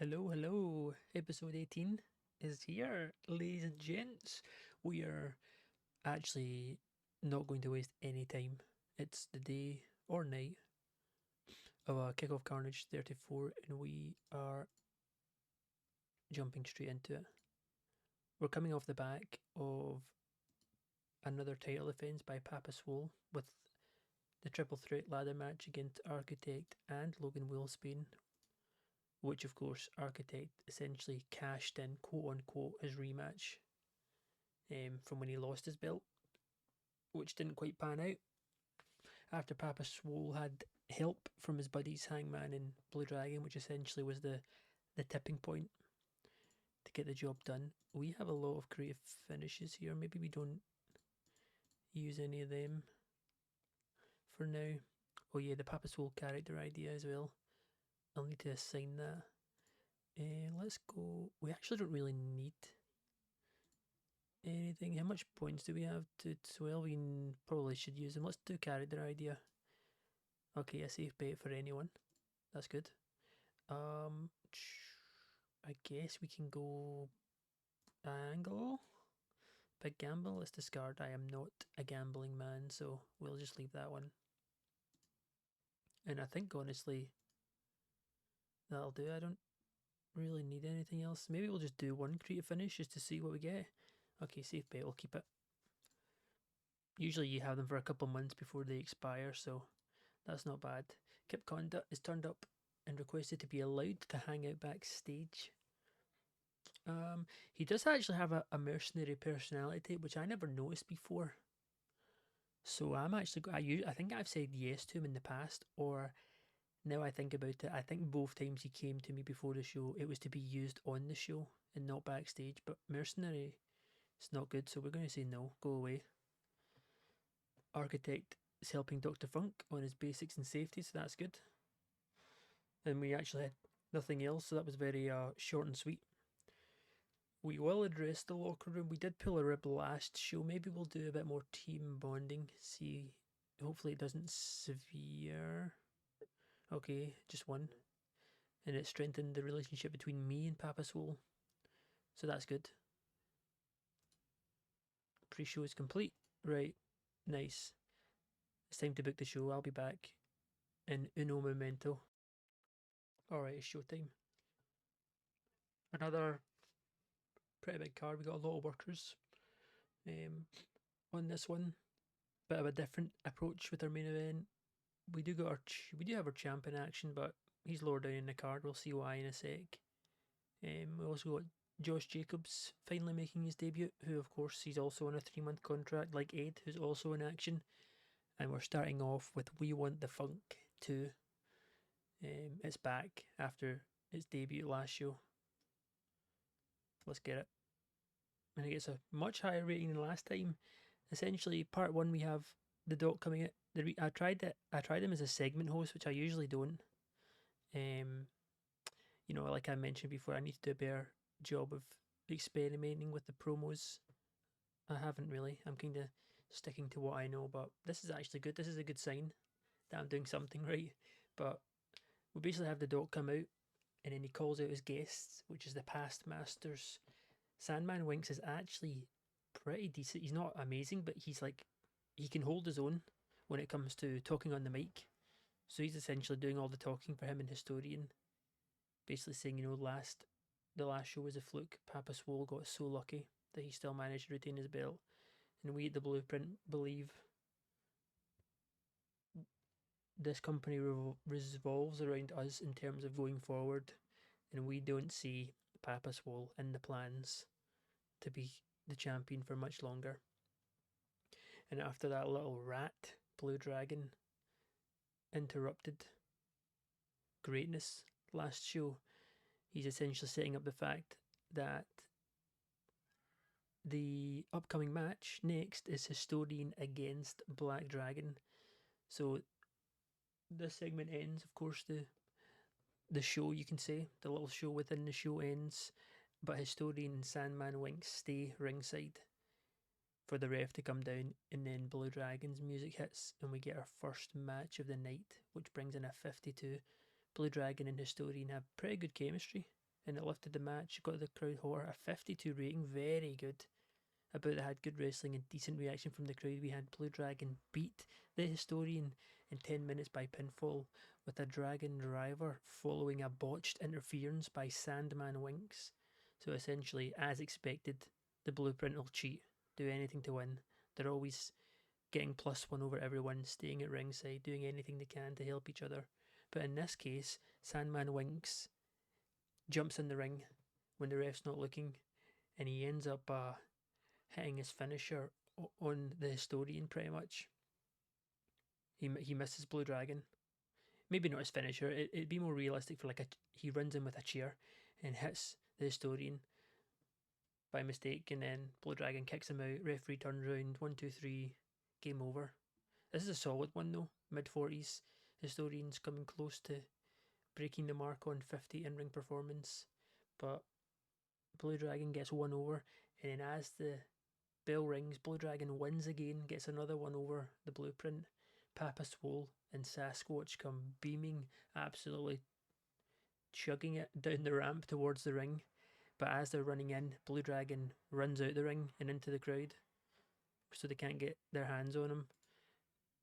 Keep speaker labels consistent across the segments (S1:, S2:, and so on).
S1: Hello, hello. Episode 18 is here, ladies and gents. We are actually not going to waste any time. It's the day or night of Kickoff Carnage 34, and we are jumping straight into it. We're coming off the back of another title defense by Papa Swole with the triple threat ladder match against Architect and Logan Willspain, which of course Architect essentially cashed in, quote unquote, his rematch from when he lost his belt, which didn't quite pan out. After Papa Swole had help from his buddies Hangman and Blue Dragon, which essentially was the tipping point to get the job done. We have a lot of creative finishes here. Maybe we don't use any of them for now. Oh yeah, the Papa Swole character idea as well. I'll need to assign that. Let's go. We actually don't really need anything. How much points do we have to 12? We probably should use them. Let's do character idea. Okay, a safe bet for anyone. That's good. I guess we can go angle. Big gamble. Let's discard. I am not a gambling man, so we'll just leave that one. And I think honestly, that'll do. I don't really need anything else. Maybe we'll just do one creative finish just to see what we get. Okay, safe bet. We'll keep it. Usually you have them for a couple months before they expire, so that's not bad. Kip Conda is turned up and requested to be allowed to hang out backstage. He does actually have a mercenary personality type, which I never noticed before. So I'm actually, I think I've said yes to him in the past, or now I think about it, I think both times he came to me before the show, it was to be used on the show and not backstage. But mercenary, it's not good, so we're going to say no, go away. Architect is helping Dr. Funk on his basics and safety, so that's good. And we actually had nothing else, so that was very short and sweet. We will address the locker room. We did pull a rib last show. Maybe we'll do a bit more team bonding. See, hopefully it doesn't severe. Okay, just one. And it strengthened the relationship between me and Papa Swole. So that's good. Pre-show is complete. Right, nice. It's time to book the show. I'll be back in uno momento. Alright, it's showtime. Another pretty big card. We got a lot of workers on this one. Bit of a different approach with our main event. We do have our champ in action, but he's lower down in the card. We'll see why in a sec. We also got Josh Jacobs finally making his debut, who of course he's also on a 3-month contract like Ed, who's also in action. And we're starting off with We Want the Funk 2. It's back after its debut last show. Let's get it. And it gets a much higher rating than last time. Essentially, part one we have the Doc coming out. I tried him as a segment host, which I usually don't. Like I mentioned before, I need to do a better job of experimenting with the promos. I haven't really. I'm kind of sticking to what I know, but this is actually good. This is a good sign that I'm doing something right. But we basically have the Doc come out, and then he calls out his guests, which is the past masters. Sandman Winks is actually pretty decent. He's not amazing, but he can hold his own when it comes to talking on the mic. So he's essentially doing all the talking for him and Historian. Basically saying, the last show was a fluke. Papa Swole got so lucky that he still managed to retain his belt. And we at the Blueprint believe this company revolves around us in terms of going forward. And we don't see Papa Swole in the plans to be the champion for much longer. And after that little rat, Blue Dragon, interrupted greatness last show, he's essentially setting up the fact that the upcoming match next is Historian against Black Dragon. So this segment ends, of course, the show, you can say, the little show within the show ends, but Historian and Sandman Winks stay ringside for the ref to come down, and then Blue Dragon's music hits, and we get our first match of the night, which brings in a 52. Blue Dragon and Historian have pretty good chemistry. and it lifted the match, got the crowd hotter. A 52 rating, very good. About that had good wrestling and decent reaction from the crowd. We had Blue Dragon beat the Historian in 10 minutes by pinfall with a Dragon driver following a botched interference by Sandman Winks. So essentially, as expected, the Blueprint will cheat, do anything to win. They're always getting +1 over everyone, staying at ringside, doing anything they can to help each other. But in this case, Sandman Winks jumps in the ring when the ref's not looking, and he ends up hitting his finisher on the Historian pretty much. He misses Blue Dragon. Maybe not his finisher. It'd be more realistic for he runs in with a chair and hits the Historian by mistake, and then Blue Dragon kicks him out. Referee turns around, 1, 2, 3, game over. This is a solid one though. Mid-40s. Historian's coming close to breaking the mark on 50 in-ring performance, but Blue Dragon gets one over, and then as the bell rings, Blue Dragon wins again, gets another one over the Blueprint. Papa Swole and Sasquatch come beaming, absolutely chugging it down the ramp towards the ring. But as they're running in, Blue Dragon runs out the ring and into the crowd, so they can't get their hands on him.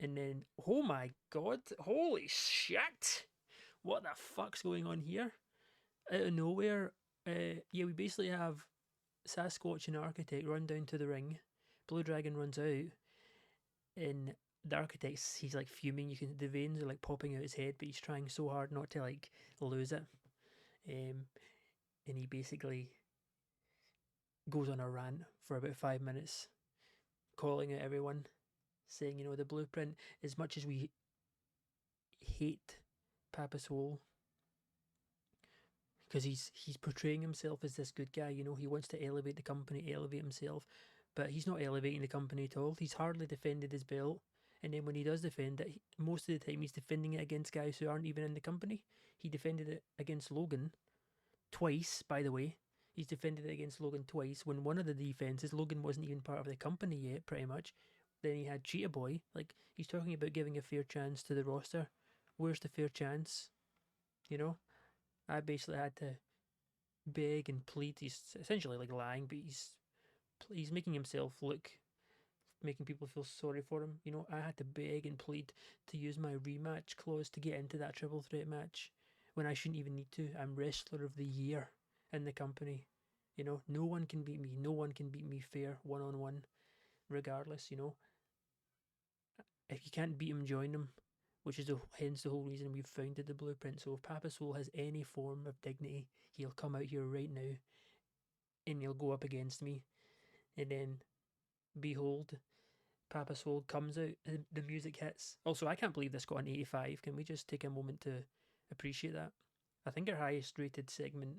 S1: And then, oh my god, holy shit! What the fuck's going on here? Out of nowhere, we basically have Sasquatch and Architect run down to the ring. Blue Dragon runs out, and the Architect's, he's like fuming. You can, the veins are like popping out his head, but he's trying so hard not to like lose it. And he basically goes on a rant for about 5 minutes, calling out everyone, saying, the Blueprint, as much as we hate Papa Swole, because he's portraying himself as this good guy, he wants to elevate the company, elevate himself, but he's not elevating the company at all. He's hardly defended his belt, and then when he does defend it, most of the time he's defending it against guys who aren't even in the company. He defended it against Logan twice, by the way. He's defended it against Logan twice, when one of the defenses, Logan wasn't even part of the company yet, pretty much. Then he had Cheetah Boy. Like, he's talking about giving a fair chance to the roster. Where's the fair chance? I basically had to beg and plead. He's essentially like lying, but he's making himself look, making people feel sorry for him. I had to beg and plead to use my rematch clause to get into that triple threat match when I shouldn't even need to. I'm Wrestler of the Year in the company. No one can beat me. No one can beat me fair, one-on-one, regardless. If you can't beat him, join him, which is hence the whole reason we've founded the Blueprint. So if Papa Swole has any form of dignity, he'll come out here right now and he'll go up against me. And then, behold, Papa Swole comes out, the music hits. Also, I can't believe this got an 85. Can we just take a moment to appreciate that? I think our highest rated segment,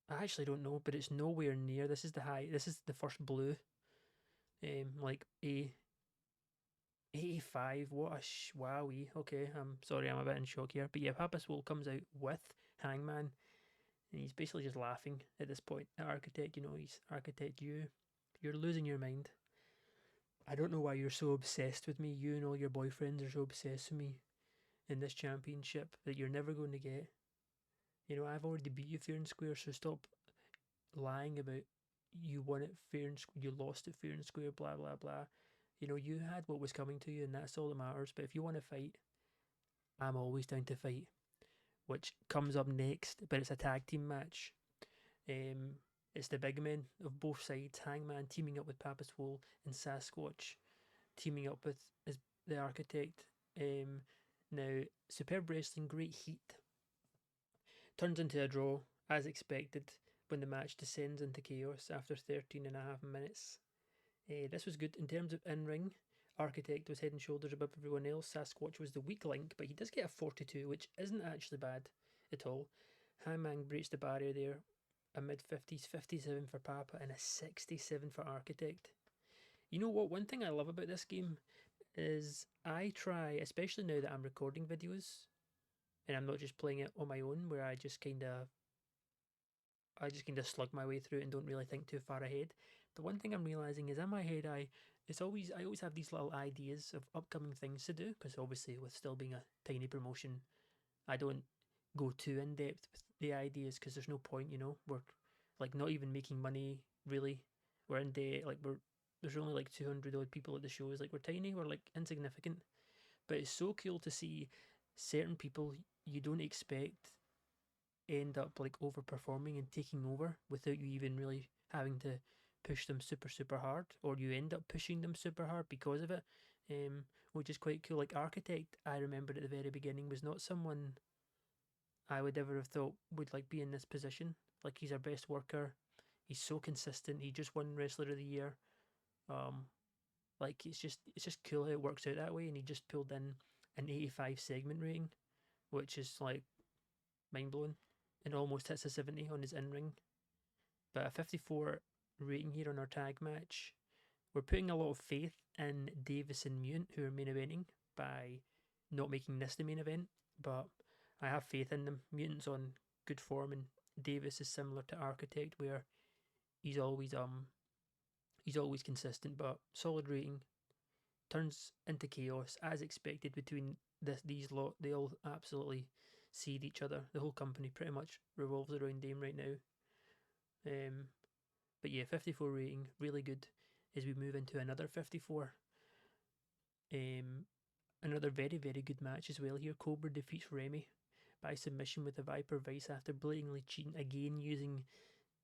S1: I actually don't know, but it's nowhere near. This is the first blue. Like a 85. What a wowie. Okay, I'm sorry, I'm a bit in shock here. But yeah, Papa Swole comes out with Hangman, and he's basically just laughing at this point at Architect. He's Architect, you're losing your mind. I don't know why you're so obsessed with me. You and all your boyfriends are so obsessed with me in this championship that you're never going to get. I've already beat you fair and square, so stop lying about you won it fair and you lost it fair and square, blah blah blah. You had what was coming to you, and that's all that matters. But if you want to fight, I'm always down to fight. Which comes up next, but it's a tag team match. It's the big men of both sides. Hangman teaming up with Papa Swole, and Sasquatch teaming up with the Architect. Now, superb wrestling, great heat. Turns into a draw, as expected, when the match descends into chaos after 13.5 minutes. This was good in terms of in-ring. Architect was head and shoulders above everyone else. Sasquatch was the weak link, but he does get a 42, which isn't actually bad at all. Hangman breaks the barrier there. A mid-50s, 57 for Papa, and a 67 for Architect. You know what? One thing I love about this game is I try, especially now that I'm recording videos, and I'm not just playing it on my own, where I just kind of slug my way through it and don't really think too far ahead. But one thing I'm realizing is in my head, I always have these little ideas of upcoming things to do, because obviously with still being a tiny promotion, I don't go too in depth with the idea is because there's no point, we're like not even making money really. We're in debt, like there's only like 200 odd people at the shows. Like we're tiny, we're like insignificant. But it's so cool to see certain people you don't expect end up like overperforming and taking over without you even really having to push them super super hard, or you end up pushing them super hard because of it, which is quite cool. Like Architect, I remember at the very beginning was not someone I would ever have thought would like be in this position. Like he's our best worker, he's so consistent. He just won Wrestler of the Year. Um, like it's just cool how it works out that way, and he just pulled in an 85 segment rating, which is like mind blowing, and almost hits a 70 on his in ring. But a 54 rating here on our tag match. We're putting a lot of faith in Davis and Mutant, who are main eventing, by not making this the main event. But I have faith in them. Mutant's on good form, and Davis is similar to Architect, where he's always he's always consistent, but solid rating. Turns into chaos as expected between these lot. They all absolutely seed each other. The whole company pretty much revolves around them right now. Um, but yeah, 54 rating, really good. As we move into another 54, um, another very very good match as well here. Cobra defeats Remy by submission with a Viper Vice after blatantly cheating again using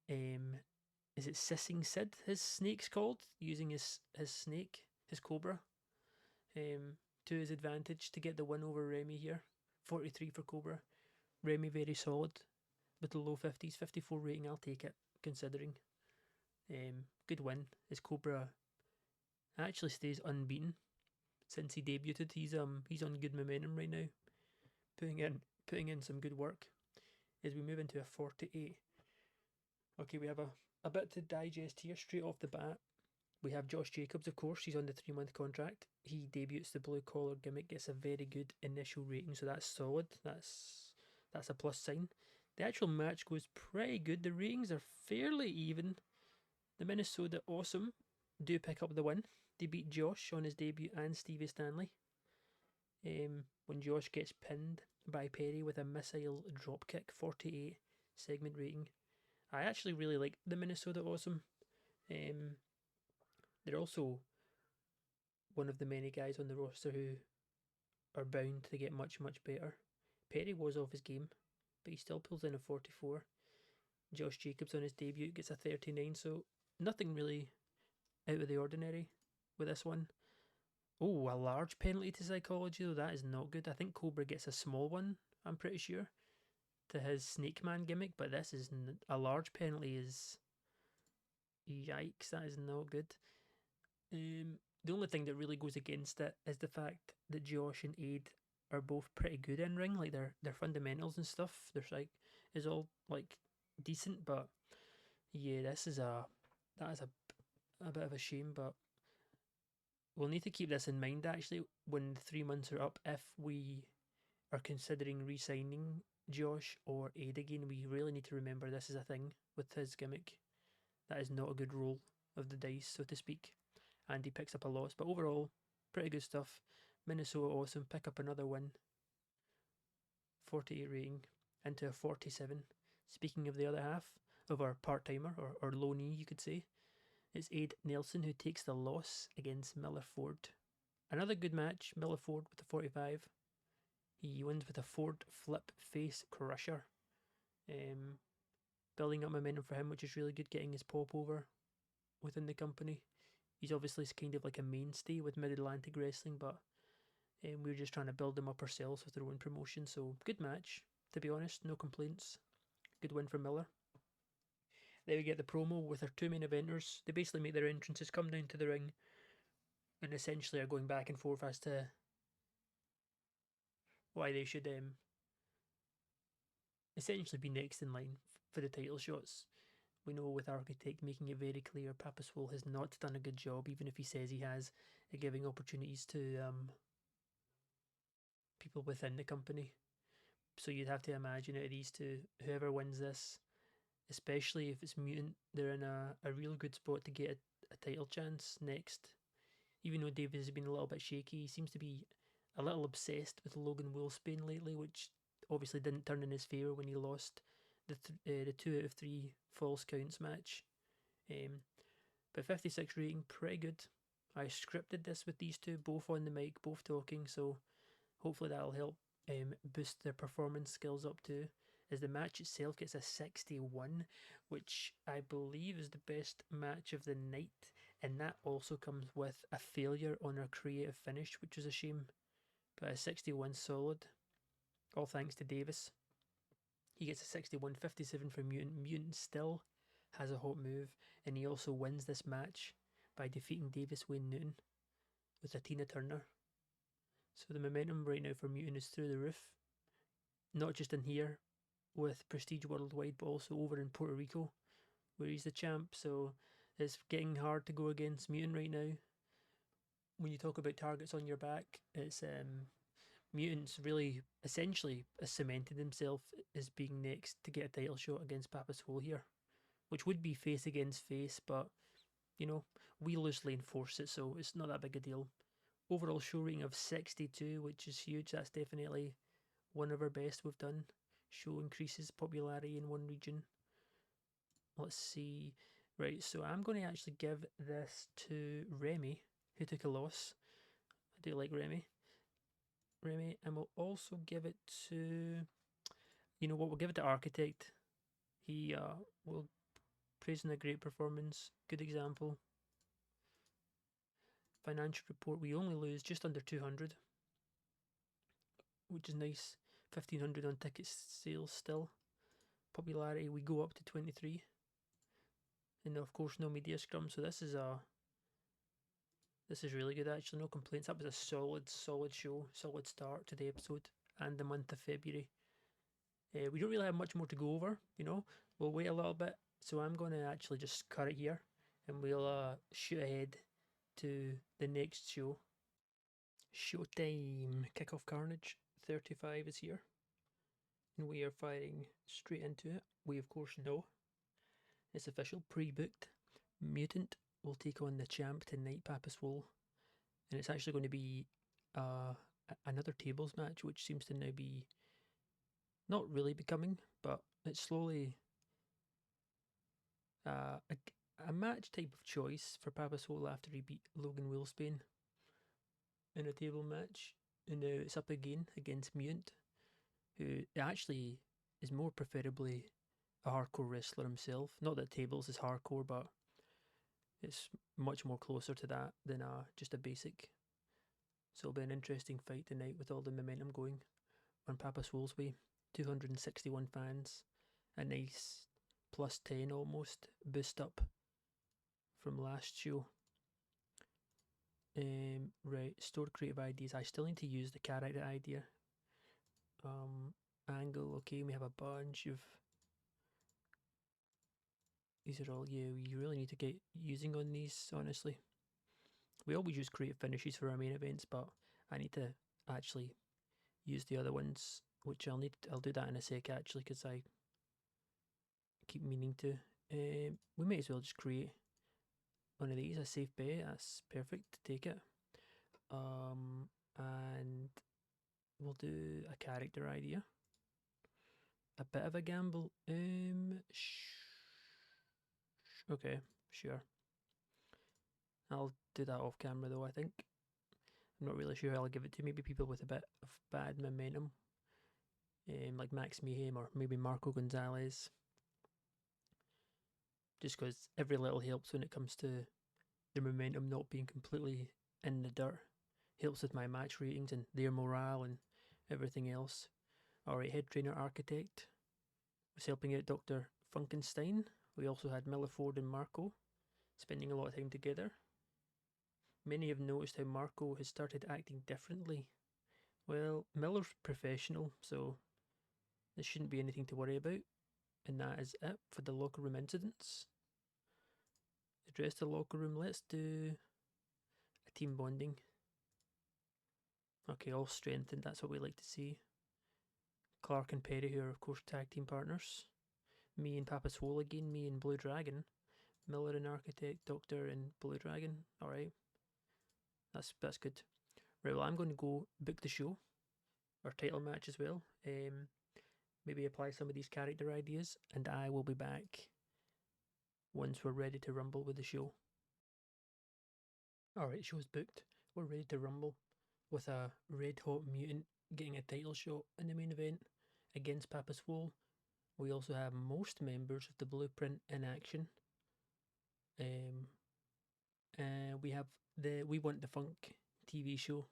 S1: um, is it Sissing Sid? His snake's called, using his snake, his Cobra, to his advantage to get the win over Remy here. 43 for Cobra. Remy very solid with the low 50s, 54 rating. I'll take it considering. Good win. His Cobra actually stays unbeaten since he debuted. He's on good momentum right now, putting in some good work. As we move into a 48. Okay, we have a bit to digest here straight off the bat. We have Josh Jacobs, of course. He's on the 3-month contract. He debuts the blue collar gimmick, gets a very good initial rating, so that's solid. That's a plus sign. The actual match goes pretty good. The ratings are fairly even. The Minnesota Awesome do pick up the win. They beat Josh on his debut and Stevie Stanley. When Josh gets pinned by Perry with a missile dropkick, 48 segment rating. I actually really like the Minnesota Awesome. They're also one of the many guys on the roster who are bound to get much, much better. Perry was off his game, but he still pulls in a 44. Josh Jacobs on his debut gets a 39, so nothing really out of the ordinary with this one. Oh, a large penalty to psychology, though. That is not good. I think Cobra gets a small one, I'm pretty sure, to his Snake Man gimmick, but this is a large penalty. Is yikes, that is not good. The only thing that really goes against it is the fact that Josh and Aid are both pretty good in ring. Like their fundamentals and stuff, there's like is all like decent. But yeah, that is a bit of a shame. But we'll need to keep this in mind actually when the 3 months are up. If we are considering re-signing Josh or Aid again, we really need to remember this is a thing with his gimmick. That is not a good roll of the dice, so to speak. And he picks up a loss, but overall, pretty good stuff. Minnesota Awesome pick up another win. 48 rating into a 47. Speaking of the other half of our part timer, or loanee, you could say, it's Aid Nelson who takes the loss against Miller Ford. Another good match. Miller Ford with the 45. He wins with a Ford flip face crusher. Building up momentum for him, which is really good, getting his pop over within the company. He's obviously kind of like a mainstay with Mid Atlantic Wrestling, but we're just trying to build them up ourselves with their own promotion. So good match, to be honest, no complaints. Good win for Miller. Then we get the promo with our two main eventers. They basically make their entrances, come down to the ring, and essentially are going back and forth as to why they should essentially be next in line for the title shots. We know with Architect making it very clear Papa Swole has not done a good job, even if he says he has, at giving opportunities to people within the company. So you'd have to imagine out of these two, whoever wins this, especially if it's Mutant, they're in a real good spot to get a title chance next. Even though Davis has been a little bit shaky, he seems to be a little obsessed with Logan Wolfsbane lately, which obviously didn't turn in his favour when he lost the 2 out of 3 false counts match. But 56 rating, pretty good. I scripted this with these two, both on the mic, both talking, so hopefully that'll help boost their performance skills up too. As the match itself gets a 61, which I believe is the best match of the night, and that also comes with a failure on our creative finish, which was a shame. But a 61 solid, all thanks to Davis. He gets a 61, 57 for Mutant. Mutant still has a hot move, and he also wins this match by defeating Davis Wayne Newton with a Tina Turner. So the momentum right now for Mutant is through the roof. Not just in here with prestige worldwide, but also over in Puerto Rico, where he's the champ. So it's getting hard to go against Mutant right now. When you talk about targets on your back, it's Mutant's really essentially cemented himself as being next to get a title shot against Papa Swole here, which would be face against face, but you know, we loosely enforce it, so it's not that big a deal. Overall show rating of 62, which is huge. That's definitely one of our best we've done. Show increases popularity in one region. Let's see. Right, so I'm going to actually give this to Remy, who took a loss. I do like Remy. And we'll also give it to, you know what, we'll give it to Architect. He will praising a great performance, good example. Financial report, we only lose just under 200, which is nice. 1,500 on ticket sales still. Popularity, we go up to 23. And of course, no media scrum. So this is really good actually. No complaints. That was a solid show, solid start to the episode and the month of February. We don't really have much more to go over. You know, we'll wait a little bit. So I'm going to actually just cut it here, and we'll shoot ahead to the next show. Showtime. Kickoff Carnage 35 is here, and we are firing straight into it. We of course know it's official, pre-booked. Mutant will take on the champ tonight, Papa Swole, and it's actually going to be another tables match, which seems to now be not really becoming, but it's slowly a match type of choice for Papa Swole after he beat Logan Wilsbane in a table match, and now it's up again against Mutant, who actually is more preferably a hardcore wrestler himself. Not that tables is hardcore, but it's much more closer to that than just a basic. So it'll be an interesting fight tonight with all the momentum going on Papa Swole's way. 261 fans, a nice plus 10 almost boost up from last show. Right, stored creative ideas. I still need to use the character idea. Angle, okay, we have a bunch of these are all, yeah, we really need to get using on these, honestly. We always use creative finishes for our main events, but I need to actually use the other ones, which I'll do that in a sec actually, because I keep meaning to. We may as well just create one of these, a safe bet. That's perfect, take it. And we'll do a character idea. A bit of a gamble. Okay, sure. I'll do that off camera though, I think. I'm not really sure who I'll give it to. Maybe people with a bit of bad momentum. Like Max Mayhem or maybe Marco Gonzalez. Just because every little helps when it comes to the momentum not being completely in the dirt. Helps with my match ratings and their morale and everything else. Alright, head trainer Architect was helping out Dr. Funkenstein. We also had Milliford and Marco spending a lot of time together. Many have noticed how Marco has started acting differently. Well, Miller's professional, so this shouldn't be anything to worry about. And that is it for the locker room incidents. Address the locker room. Let's do a team bonding. Okay, all strengthened. That's what we like to see. Clark and Perry, who are of course tag team partners. Me and Papa Swole again. Me and Blue Dragon. Miller and Architect, Doctor and Blue Dragon. Alright. That's good. Right, well I'm going to go book the show. Our title match as well. maybe apply some of these character ideas, and I will be back once we're ready to rumble with the show. Alright, show's booked. We're ready to rumble with a red hot mutant getting a title shot in the main event against Papa Swole. We also have most members of the Blueprint in action. We have the We Want the Funk TV show,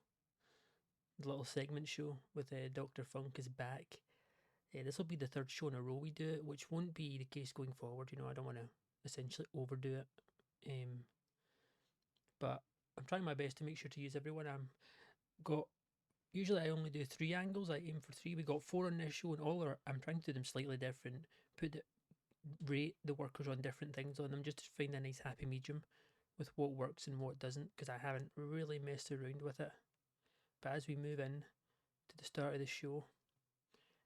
S1: the little segment show with Dr. Funk is back. This will be the third show in a row we do it, which won't be the case going forward. You know, I don't want to essentially overdo it. But I'm trying my best to make sure to use everyone. Usually I only do 3 angles. I aim for 3. We got 4 on this show, and I'm trying to do them slightly different. Rate the workers on different things on them, just to find a nice happy medium with what works and what doesn't, because I haven't really messed around with it. But as we move in to the start of the show,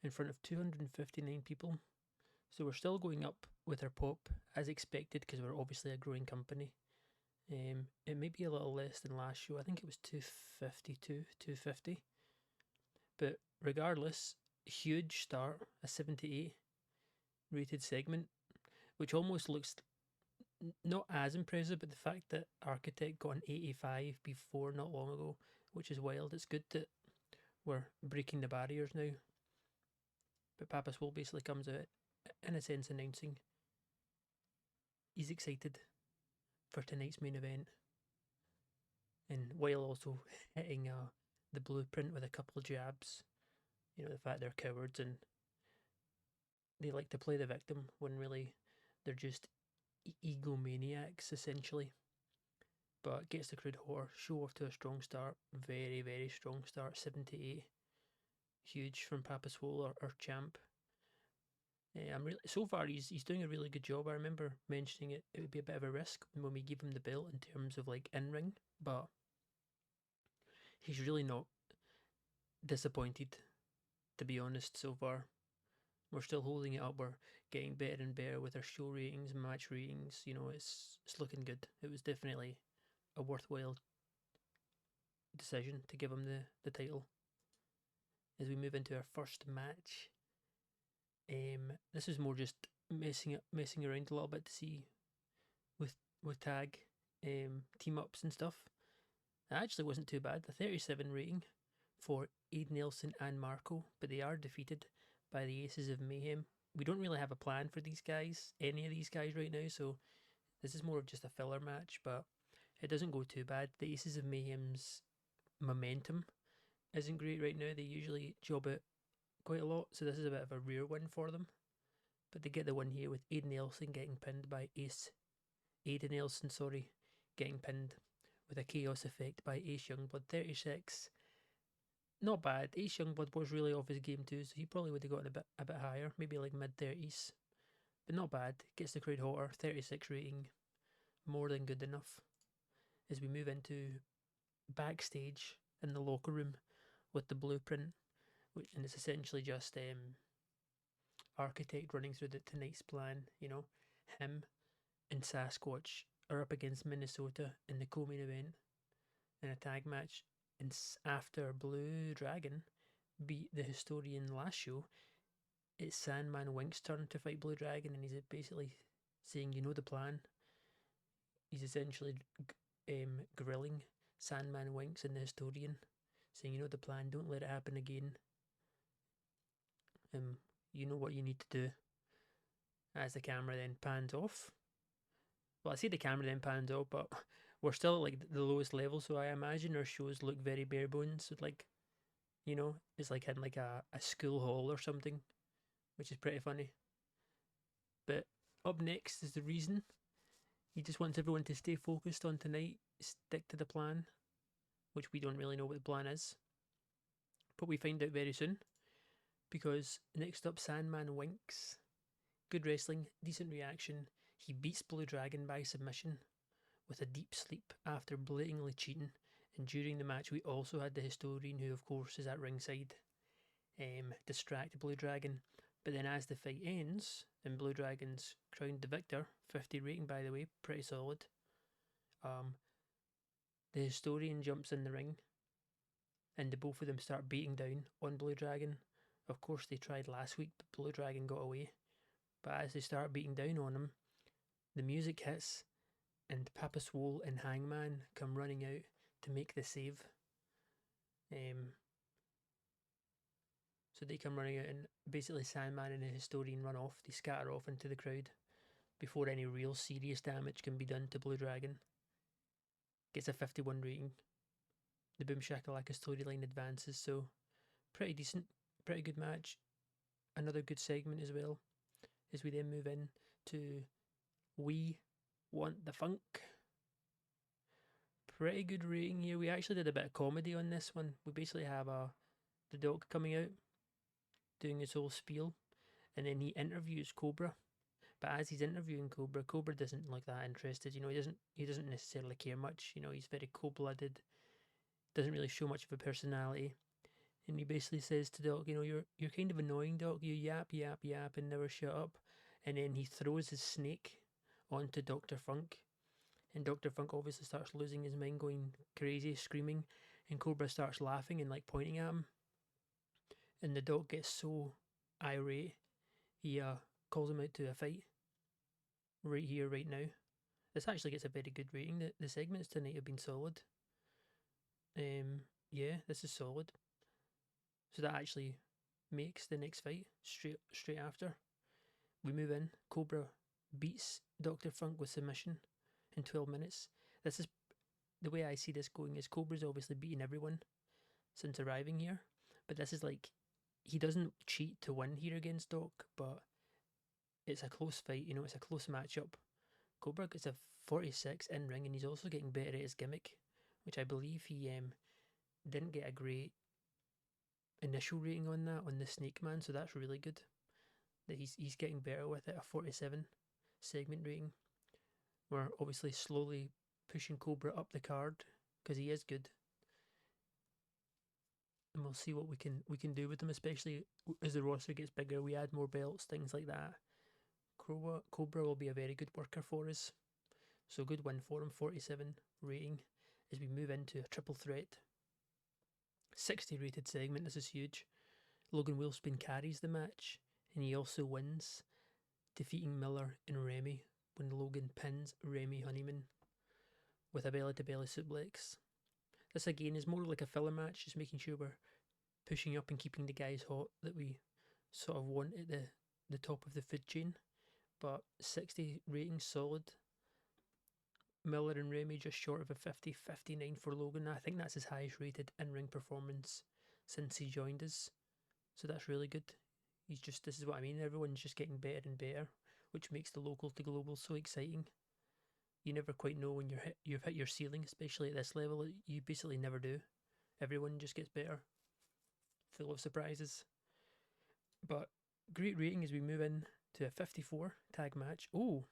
S1: in front of 259 people, so we're still going up with our pop as expected, because we're obviously a growing company. It may be a little less than last show. I think it was 250. But regardless, huge start, a 78 rated segment, which almost looks not as impressive, but the fact that Architect got an 85 before not long ago, which is wild. It's good that we're breaking the barriers now. But Papa Swole basically comes out, in a sense, announcing he's excited for tonight's main event, and while also hitting the Blueprint with a couple of jabs. You know, the fact they're cowards and they like to play the victim when really they're just egomaniacs, essentially. But gets the crowd hotter, show off to a strong start, very, very strong start, 78. Huge from Papa Swole, our champ. So far he's doing a really good job. I remember mentioning it would be a bit of a risk when we give him the belt in terms of like in ring, but he's really not disappointed, to be honest. So far, we're still holding it up. We're getting better and better with our show ratings, match ratings. You know, it's looking good. It was definitely a worthwhile decision to give him the title. As we move into our first match, this is more just messing around a little bit to see with tag team ups and stuff. It actually wasn't too bad. The 37 rating for Aid Nelson and Marco, but they are defeated by the Aces of Mayhem. We don't really have a plan for these guys, any of these guys right now, so this is more of just a filler match, but it doesn't go too bad. The Aces of Mayhem's momentum isn't great right now. They usually job it quite a lot, so this is a bit of a rare win for them. But they get the win here with Aiden Nelson getting pinned by Aiden Nelson, getting pinned with a chaos effect by Ace Youngblood. 36. Not bad. Ace Youngblood was really off his game too, so he probably would have gotten a bit higher, maybe like mid-30s. But not bad. Gets the crowd hotter. 36 rating. More than good enough. As we move into backstage in the locker room with the Blueprint, and it's essentially just Architect running through tonight's plan. You know, him and Sasquatch are up against Minnesota in the co-main event in a tag match. And after Blue Dragon beat the Historian last show, it's Sandman Wink's turn to fight Blue Dragon, and he's basically saying, you know the plan. He's essentially grilling Sandman Winks and the Historian, saying, you know the plan, don't let it happen again. You know what you need to do. As the camera then pans off. Well, I see the camera then pans off, but we're still at like the lowest level, so I imagine our shows look very bare bones. So like, you know, it's like in like a school hall or something, which is pretty funny. But up next is the reason. He just wants everyone to stay focused on tonight, stick to the plan, which we don't really know what the plan is. But we find out very soon, because next up, Sandman Winks. Good wrestling, decent reaction. He beats Blue Dragon by submission with a deep sleep after blatantly cheating. And during the match, we also had the Historian, who of course is at ringside, distract Blue Dragon. But then as the fight ends, and Blue Dragon's crowned the victor, 50 rating by the way, pretty solid. The Historian jumps in the ring, and the both of them start beating down on Blue Dragon. Of course, they tried last week, but Blue Dragon got away. But as they start beating down on him, the music hits, and Papa Swole and Hangman come running out to make the save. Um, so they come running out, and basically Sandman and the Historian run off. They scatter off into the crowd before any real serious damage can be done to Blue Dragon. Gets a 51 rating. The Boom Shakalaka storyline advances, so pretty decent, pretty good match. Another good segment as well, as we then move in to We Want the Funk. Pretty good rating here. We actually did a bit of comedy on this one. We basically have the dog coming out, doing his whole spiel, and then he interviews Cobra. But as he's interviewing Cobra, Cobra doesn't look that interested. He doesn't necessarily care much. He's very cold-blooded, doesn't really show much of a personality. And he basically says to Doc, you're kind of annoying, Doc. You yap, yap, yap, and never shut up. And then he throws his snake onto Dr. Funk. And Dr. Funk obviously starts losing his mind, going crazy, screaming. And Cobra starts laughing and like pointing at him. And the Doc gets so irate, he calls him out to a fight. Right here, right now. This actually gets a very good rating. The segments tonight have been solid. Yeah, this is solid. So that actually makes the next fight straight after. We move in. Cobra beats Dr. Funk with submission in 12 minutes. This is the way I see this going is Cobra's obviously beaten everyone since arriving here. But this is like he doesn't cheat to win here against Doc, but it's a close fight, it's a close matchup. Cobra gets a 46 in ring, and he's also getting better at his gimmick, which I believe he didn't get a great initial rating on that on the Snake Man, so that's really good that he's getting better with it. A 47 segment rating. We're obviously slowly pushing Cobra up the card because he is good, and we'll see what we can do with him, especially as the roster gets bigger. We add more belts, things like that. Cobra will be a very good worker for us, so good win for him. 47 rating as we move into a triple threat 60 rated segment. This is huge. Logan Wheelspin carries the match, and he also wins, defeating Miller and Remy when Logan pins Remy Honeyman with a belly-to-belly suplex. This again is more like a filler match, just making sure we're pushing up and keeping the guys hot that we sort of want at the top of the food chain. But 60 rating, solid. Miller and Remy just short of a 50, 59 for Logan. I think that's his highest rated in-ring performance since he joined us. So that's really good. This is what I mean, everyone's just getting better and better, which makes the local to global so exciting. You never quite know when you've hit your ceiling, especially at this level. You basically never do. Everyone just gets better, full of surprises. But great rating as we move in to a 54 tag match. Oh,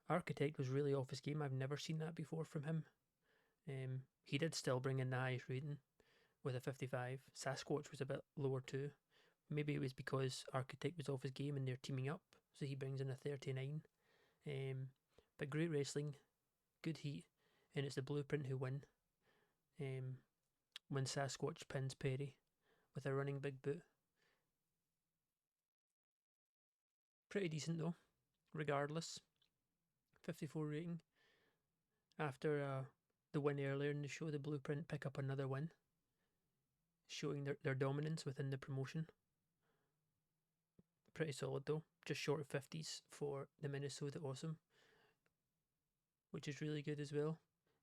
S1: Architect was really off his game. I've never seen that before from him. He did still bring in the highest rating with a 55. Sasquatch was a bit lower too. Maybe it was because Architect was off his game and they're teaming up, so he brings in a 39. But great wrestling, good heat, and it's the Blueprint who win. When Sasquatch pins Perry with a running big boot. Pretty decent though, regardless. 54 rating. After the win earlier in the show, the Blueprint pick up another win, showing their dominance within the promotion. Pretty solid though, just short of 50s for the Minnesota Awesome, which is really good as well.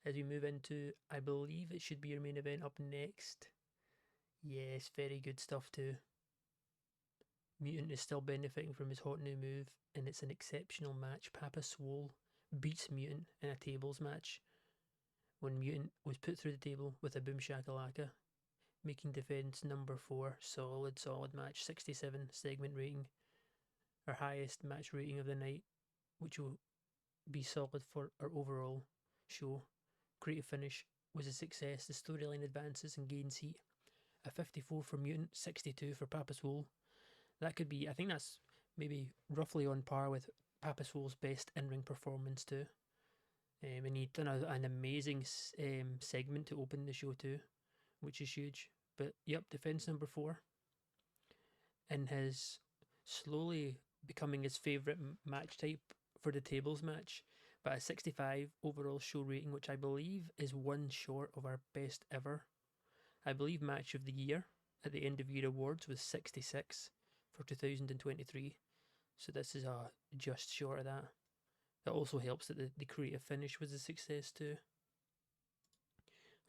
S1: As we move into, I believe it should be your main event up next. Yes, very good stuff too. Mutant is still benefiting from his hot new move, and it's an exceptional match. Papa Swole beats Mutant in a tables match when Mutant was put through the table with a boom shakalaka, making defense number 4. Solid match. 67 segment rating, our highest match rating of the night, which will be solid for our overall show. Creative finish was a success. The storyline advances and gains heat. A 54 for Mutant, 62 for Papa Swole. That could be, I think that's maybe roughly on par with Papa Swole's best in-ring performance too. And he'd done an amazing segment to open the show too, which is huge. But yep, defense number 4. in his slowly becoming his favourite match type for the tables match, but a 65 overall show rating, which I believe is one short of our best ever. I believe match of the year at the end of year awards was 66 for 2023, so this is a just short of that. It also helps that the creative finish was a success too.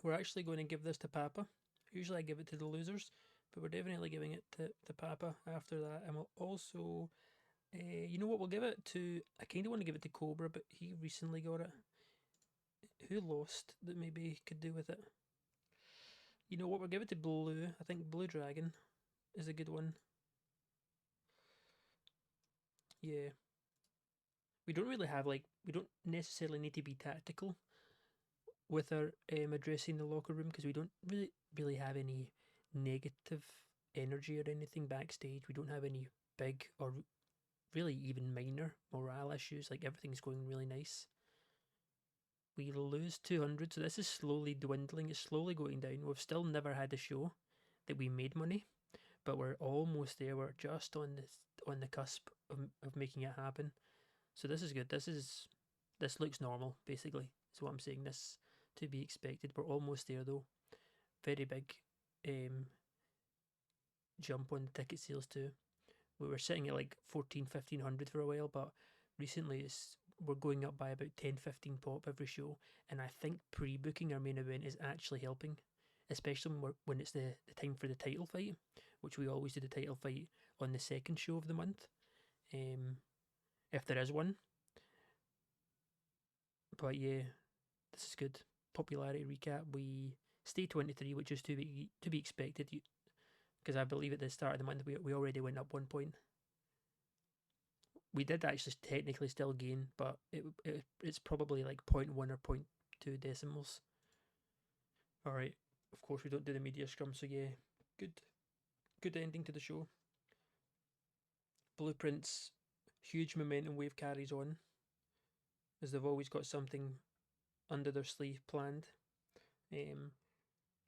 S1: We're actually going to give this to Papa. Usually I give it to the losers, but we're definitely giving it to Papa after that. And we'll also, you know what, we'll give it to, I kind of want to give it to Cobra, but he recently got it. Who lost that maybe could do with it? You know what, we'll give it to Blue. I think Blue Dragon is a good one. Yeah. We don't really have, like, we don't necessarily need to be tactical with our addressing the locker room because we don't really have any negative energy or anything backstage. We don't have any big or really even minor morale issues. Like everything's going really nice. We lose 200, so this is slowly dwindling. It's slowly going down. We've still never had a show that we made money, but we're almost there. We're just on the cusp of making it happen. So this is good. This looks normal. Basically, is what I'm saying. This to be expected. We're almost there though. Very big um, jump on the ticket sales too. We were sitting at like 14, 1500 for a while, but recently we're going up by about 10, 15 pop every show. And I think pre-booking our main event is actually helping, especially when it's the time for the title fight, which we always do the title fight on the second show of the month, if there is one. But yeah, this is good. Popularity recap. We stay 23, which is to be expected. Because I believe at the start of the month we already went up 1 point. We did actually technically still gain, but it's probably like 0.1 or 0.2 decimals. All right. Of course, we don't do the media scrum, so yeah, good ending to the show. Blueprints, huge momentum wave carries on, as they've always got something under their sleeve planned. Um,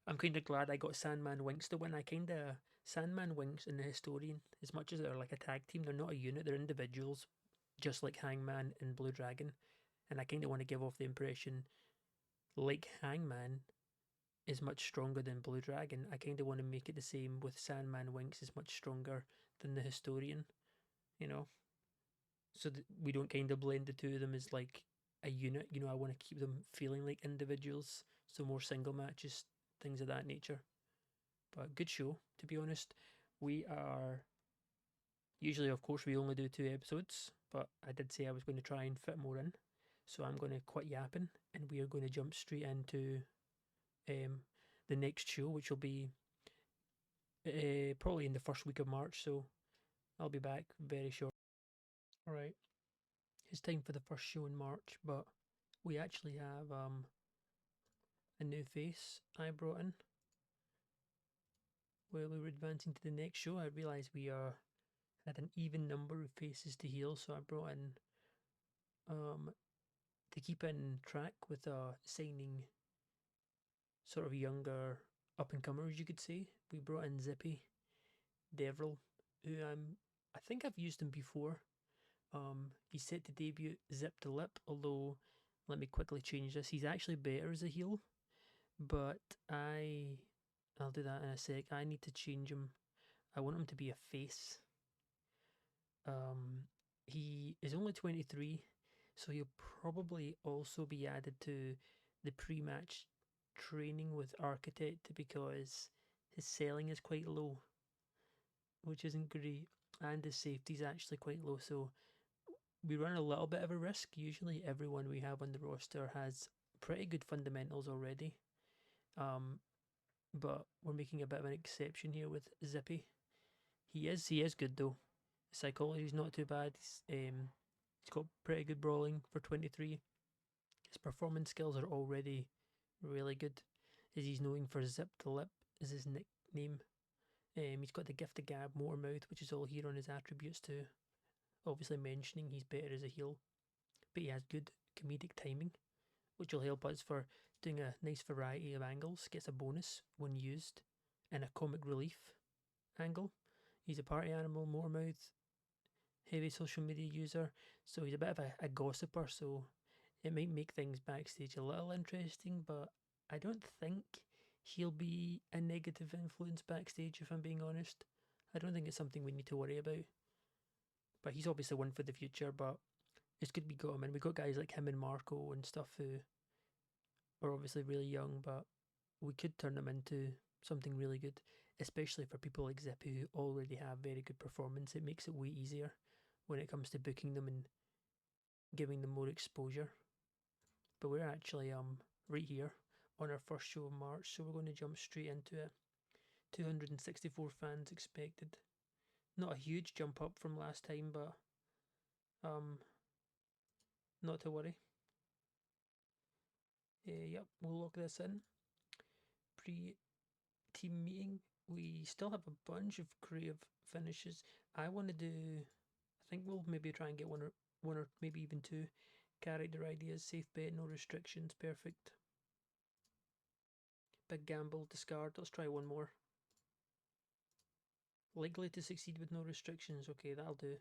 S1: I'm kind of glad I got Sandman Winks to win. I kind of Sandman Winks and the Historian, as much as they're like a tag team, they're not a unit. They're individuals, just like Hangman and Blue Dragon. And I kind of want to give off the impression, like Hangman is much stronger than Blue Dragon. I kind of want to make it the same with Sandman Winks is much stronger than the Historian. You know, so that we don't kind of blend the two of them as like a unit. You know, I want to keep them feeling like individuals. So more single matches, things of that nature. But good show, to be honest. We are usually, of course, we only do 2 episodes, but I did say I was going to try and fit more in. So I'm going to quit yapping and we are going to jump straight into um, the next show, which will be probably in the first week of March. So I'll be back very short. All right, it's time for the first show in March, but we actually have a new face I brought in. While we were advancing to the next show, I realised we had an even number of faces to heal, so I brought in to keep in track with signing sort of younger up and comers, you could say. We brought in Zippy Devril, who I think I've used him before. He's set to debut Zip to Lip, although let me quickly change this. He's actually better as a heel, but I'll do that in a sec. I need to change him. I want him to be a face. He is only 23, so he'll probably also be added to the pre-match training with Architect because his selling is quite low, which isn't great, and his safety is actually quite low. So we run a little bit of a risk. Usually, everyone we have on the roster has pretty good fundamentals already. But we're making a bit of an exception here with Zippy. He is good though. Psychology's not too bad. He's got pretty good brawling for 23. His performance skills are already really good, as he's known for Zip to Lip is his nickname. He's got the gift of gab, motor mouth, which is all here on his attributes too. Obviously mentioning he's better as a heel, but he has good comedic timing, which will help us for doing a nice variety of angles. Gets a bonus when used in a comic relief angle. He's a party animal, Moremouth, heavy social media user, so he's a bit of a gossiper, so it might make things backstage a little interesting, but I don't think he'll be a negative influence backstage, if I'm being honest. I don't think it's something we need to worry about. But he's obviously one for the future, but it's good we got him, and we got guys like him and Marco and stuff who are obviously really young, but we could turn them into something really good, especially for people like Zippy who already have very good performance. It makes it way easier when it comes to booking them and giving them more exposure. But we're actually right here on our first show of March, so we're going to jump straight into it. 264 fans expected. Not a huge jump up from last time, but um, not to worry. Yep, we'll lock this in. Pre-team meeting. We still have a bunch of creative finishes. I want to do. I think we'll maybe try and get one or maybe even two character ideas. Safe bet, no restrictions. Perfect. Big gamble, discard. Let's try one more. Likely to succeed with no restrictions. Okay, that'll do.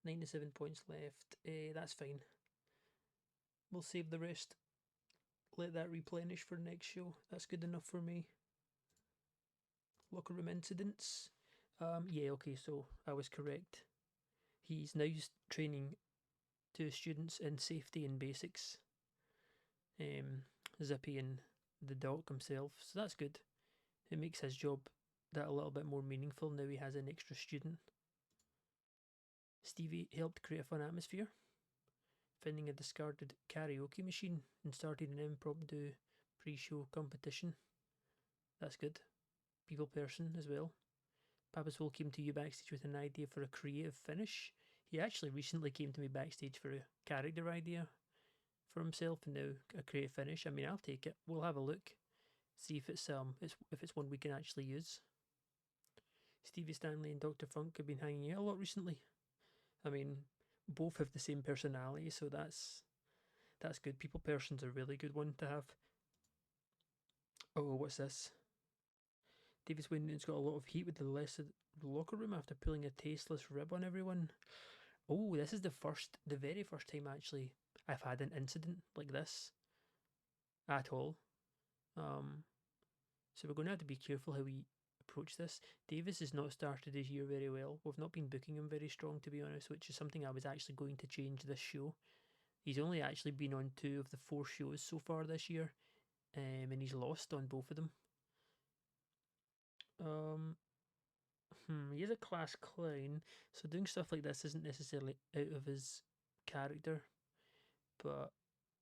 S1: 97 points left. That's fine. We'll save the rest. Let that replenish for next show. That's good enough for me. Locker room incidents. Yeah, okay, so I was correct. He's now training two students in safety and basics. Zippy and the doc himself, so that's good. It makes his job that a little bit more meaningful now he has an extra student. Stevie helped create a fun atmosphere, finding a discarded karaoke machine and starting an impromptu pre-show competition. That's good. People person as well. Papa's Will came to you backstage with an idea for a creative finish. He actually recently came to me backstage for a character idea for himself, and now a creative finish. I mean, I'll take it. We'll have a look, see if it's one we can actually use. Stevie Stanley and Dr. Funk have been hanging out a lot recently. I mean, both have the same personality, so that's good. People person's a really good one to have. Oh, what's this? Davis Wayne's got a lot of heat with the rest of the locker room after pulling a tasteless rib on everyone. Oh, this is the very first time actually I've had an incident like this at all. So we're going to have to be careful how we approach this. Davis has not started his year very well. We've not been booking him very strong, to be honest, which is something I was actually going to change this show. He's only actually been on 2 of the 4 shows so far this year, and he's lost on both of them. He is a class clown, so doing stuff like this isn't necessarily out of his character, but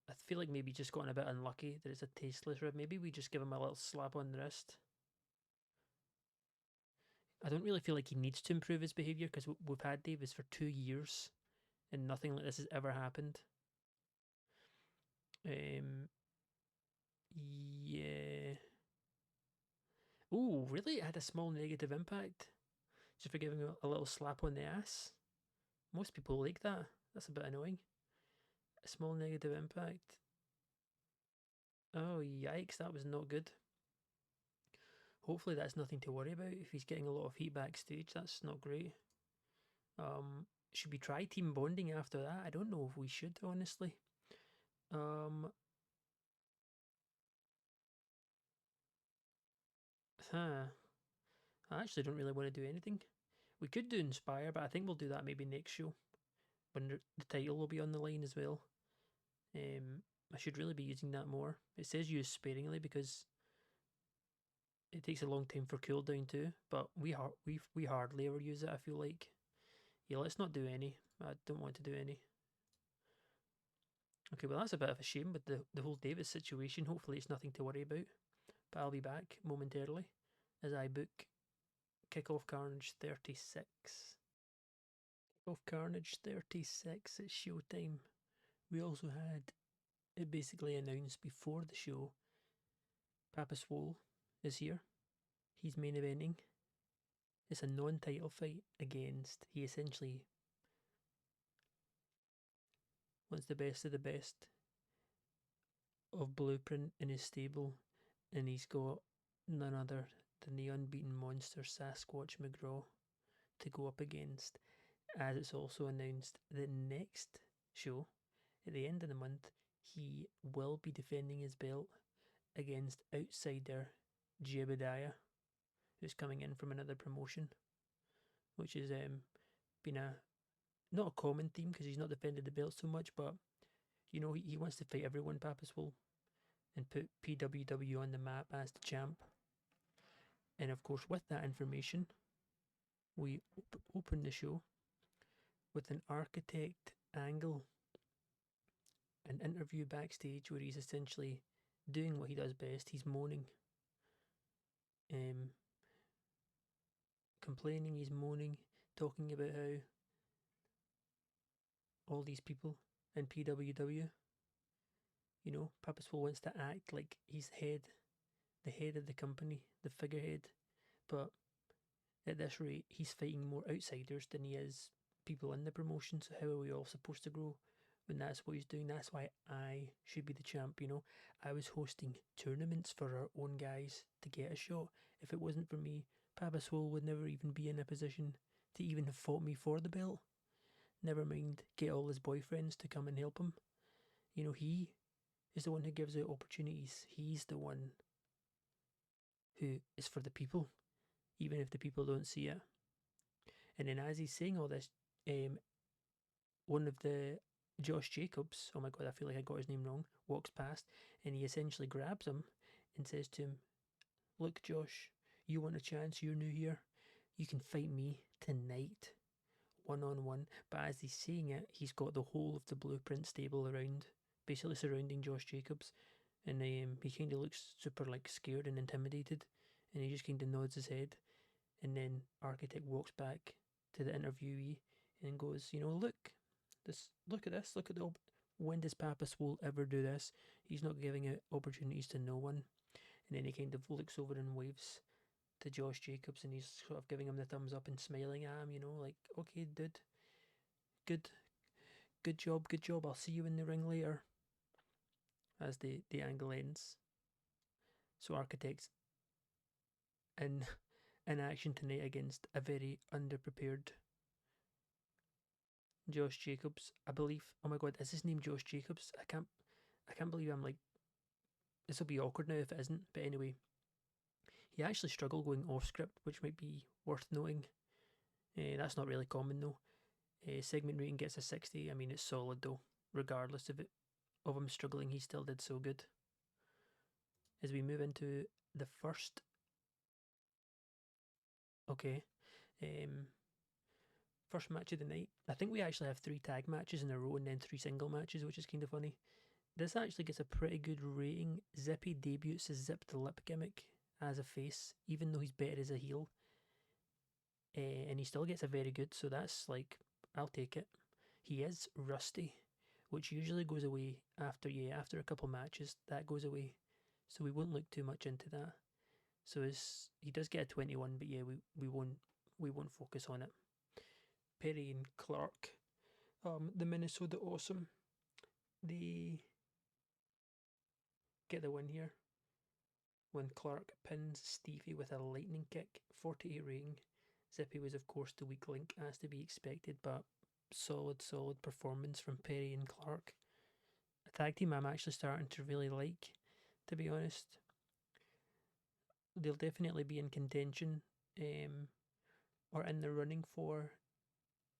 S1: I feel like maybe just gotten a bit unlucky that it's a tasteless rib. Maybe we just give him a little slap on the wrist. I don't really feel like he needs to improve his behaviour because we've had Davis for 2 years and nothing like this has ever happened. Yeah. Oh, really? It had a small negative impact? Just for giving a little slap on the ass? Most people like that. That's a bit annoying. A small negative impact. Oh, yikes, that was not good. Hopefully that's nothing to worry about. If he's getting a lot of heat backstage, that's not great. Should we try team bonding after that? I don't know if we should, honestly. Huh. I actually don't really want to do anything. We could do Inspire, but I think we'll do that maybe next show when the title will be on the line as well. I should really be using that more. It says use sparingly because it takes a long time for cooldown too, but we hardly ever use it, I feel like. Yeah, let's not do any. I don't want to do any. Okay, well that's a bit of a shame with the whole Davis situation. Hopefully it's nothing to worry about. But I'll be back momentarily as I book Kickoff Carnage 36. Kickoff Carnage 36, it's showtime. We also had it basically announced before the show. Papa Swole is here. He's main eventing. It's a non-title fight against, he essentially wants the best of the best of Blueprint in his stable, and he's got none other than the unbeaten monster Sasquatch McGraw to go up against, as it's also announced the next show at the end of the month, he will be defending his belt against outsider Jebediah, who's coming in from another promotion, which has been a not a common theme because he's not defended the belt so much, but you know he wants to fight everyone, Pappas will, and put PWW on the map as the champ. And of course, with that information, we open the show with an architect angle, an interview backstage where he's essentially doing what he does best. He's moaning, um, complaining, he's moaning, talking about how all these people in PWW, you know, Purposeful wants to act like he's the head of the company, the figurehead, but at this rate, he's fighting more outsiders than he is people in the promotion. So how are we all supposed to grow when that's what he's doing? That's why I should be the champ. You know, I was hosting tournaments for our own guys to get a shot. If it wasn't for me, Papa Swole would never even be in a position to even have fought me for the belt. Never mind get all his boyfriends to come and help him. You know, he is the one who gives out opportunities. He's the one who is for the people, even if the people don't see it. And then as he's saying all this, one of the Josh Jacobs, oh my god, I feel like I got his name wrong, walks past and he essentially grabs him and says to him, "Look, Josh, you want a chance? You're new here. You can fight me tonight, 1-on-1." But as he's saying it, he's got the whole of the Blueprint stable around, basically surrounding Josh Jacobs, and he kind of looks super like scared and intimidated, and he just kind of nods his head, and then Architect walks back to the interviewee and goes, "You know, look at this, look at the when does Papa Swole ever do this? He's not giving out opportunities to no one." And then he kind of looks over and waves to Josh Jacobs, and he's sort of giving him the thumbs up and smiling at him, you know, like, "Okay, dude, good, good job, good job. I'll see you in the ring later." As the angle ends, so Architects in in action tonight against a very underprepared Josh Jacobs, I believe. Oh my god, is his name Josh Jacobs? I can't believe I'm like, this will be awkward now if it isn't. But anyway, he actually struggled going off script, which might be worth noting. That's not really common though. Segment rating gets a 60. I mean, it's solid though. Regardless of him struggling, he still did so good. As we move into the first, okay, first match of the night. I think we actually have 3 tag matches in a row and then 3 single matches, which is kind of funny. This actually gets a pretty good rating. Zippy debuts his zip the lip gimmick as a face, even though he's better as a heel. And he still gets a very good, so that's like, I'll take it. He is rusty, which usually goes away after a couple matches. That goes away, so we won't look too much into that. So he does get a 21, but yeah, we won't focus on it. Perry and Clark, the Minnesota Awesome, they get the win here when Clark pins Stevie with a lightning kick, 48 rating. Zippy was of course the weak link, as to be expected, but solid performance from Perry and Clark. A tag team I'm actually starting to really like, to be honest. They'll definitely be in contention, or in the running for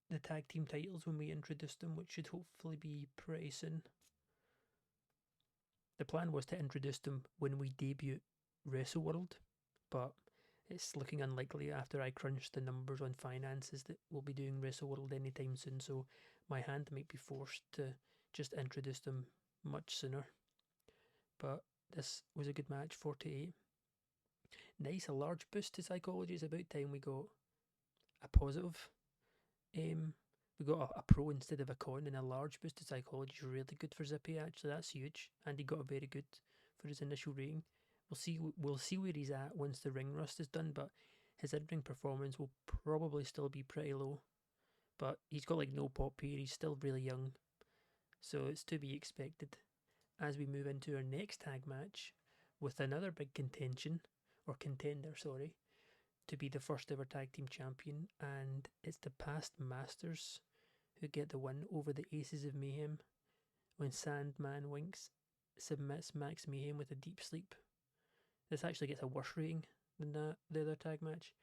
S1: the tag team titles when we introduce them, which should hopefully be pretty soon. The plan was to introduce them when we debut Wrestle World, but it's looking unlikely after I crunch the numbers on finances that we'll be doing Wrestle World anytime soon, so my hand might be forced to just introduce them much sooner. But this was a good match, 48. Nice, a large boost to psychology. It's about time we got a positive. We got a pro instead of a con, and a large boost to psychology is really good for Zippy. Actually, that's huge, and he got a very good for his initial rating. We'll see where he's at once the ring rust is done, but his in-ring performance will probably still be pretty low. But he's got like no pop here. He's still really young, so it's to be expected. As we move into our next tag match with another big contention or contender, sorry, to be the first ever tag team champion, and it's the past masters who get the win over the Aces of Mayhem when Sandman Winks submits Max Mayhem with a deep sleep. This actually gets a worse rating than the other tag match,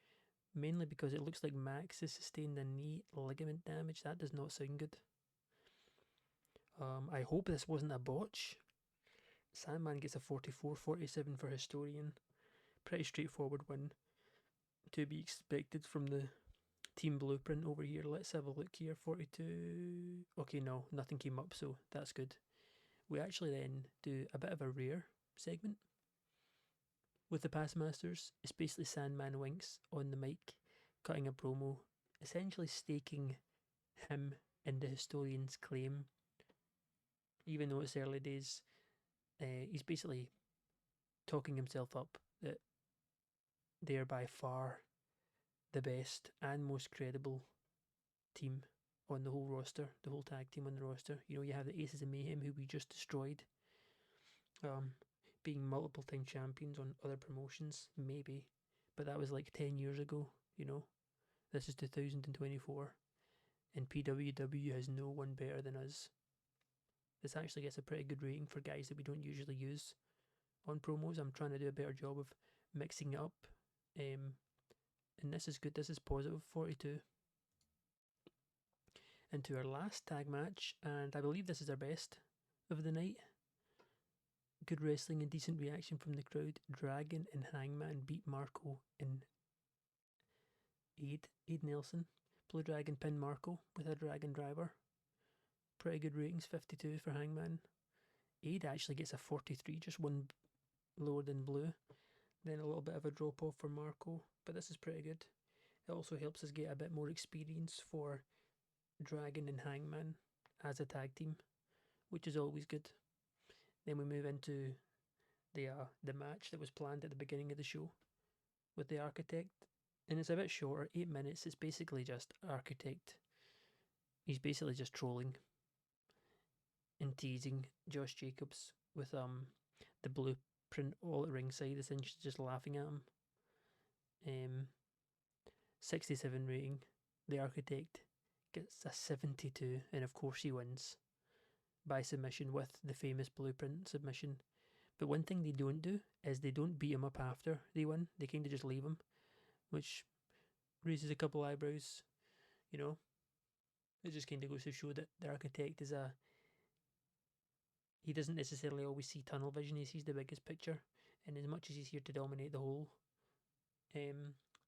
S1: mainly because it looks like Max has sustained a knee ligament damage. That does not sound good. I hope this wasn't a botch. Sandman gets a 44-47 for Historian. Pretty straightforward win to be expected from the team blueprint over here. Let's have a look here. 42. Okay, no, nothing came up, so that's good. We actually then do a bit of a rare segment with the past masters. It's basically Sandman Winks on the mic, cutting a promo, essentially staking him in the Historian's claim. Even though it's early days, he's basically talking himself up that they're by far the best and most credible team on the whole roster, the whole tag team on the roster. You know, you have the Aces of Mayhem, who we just destroyed, being multiple time champions on other promotions, maybe, but that was like 10 years ago, you know. This is 2024, and PWW has no one better than us. This actually gets a pretty good rating for guys that we don't usually use on promos. I'm trying to do a better job of mixing it up, and this is good. This is positive 42. Into our last tag match, and I believe this is our best of the night. Good wrestling and decent reaction from the crowd. Dragon and Hangman beat Marco and Aid Nelson. Blue Dragon pinned Marco with a Dragon Driver. Pretty good ratings, 52 for Hangman. Aid actually gets a 43, just one lower than Blue. Then a little bit of a drop off for Marco, but this is pretty good. It also helps us get a bit more experience for Dragon and Hangman as a tag team, which is always good. Then we move into the match that was planned at the beginning of the show with the Architect, and it's a bit shorter, 8 minutes. It's basically just Architect. He's basically just trolling and teasing Josh Jacobs with the blueprint all at ringside, essentially just laughing at him. 67 rating. The Architect gets a 72, and of course he wins by submission with the famous blueprint submission. But one thing they don't do is they don't beat him up after they win. They kind of just leave him, which raises a couple eyebrows. You know, it just kind of goes to show that the Architect is he doesn't necessarily always see tunnel vision. He sees the biggest picture, and as much as he's here to dominate the whole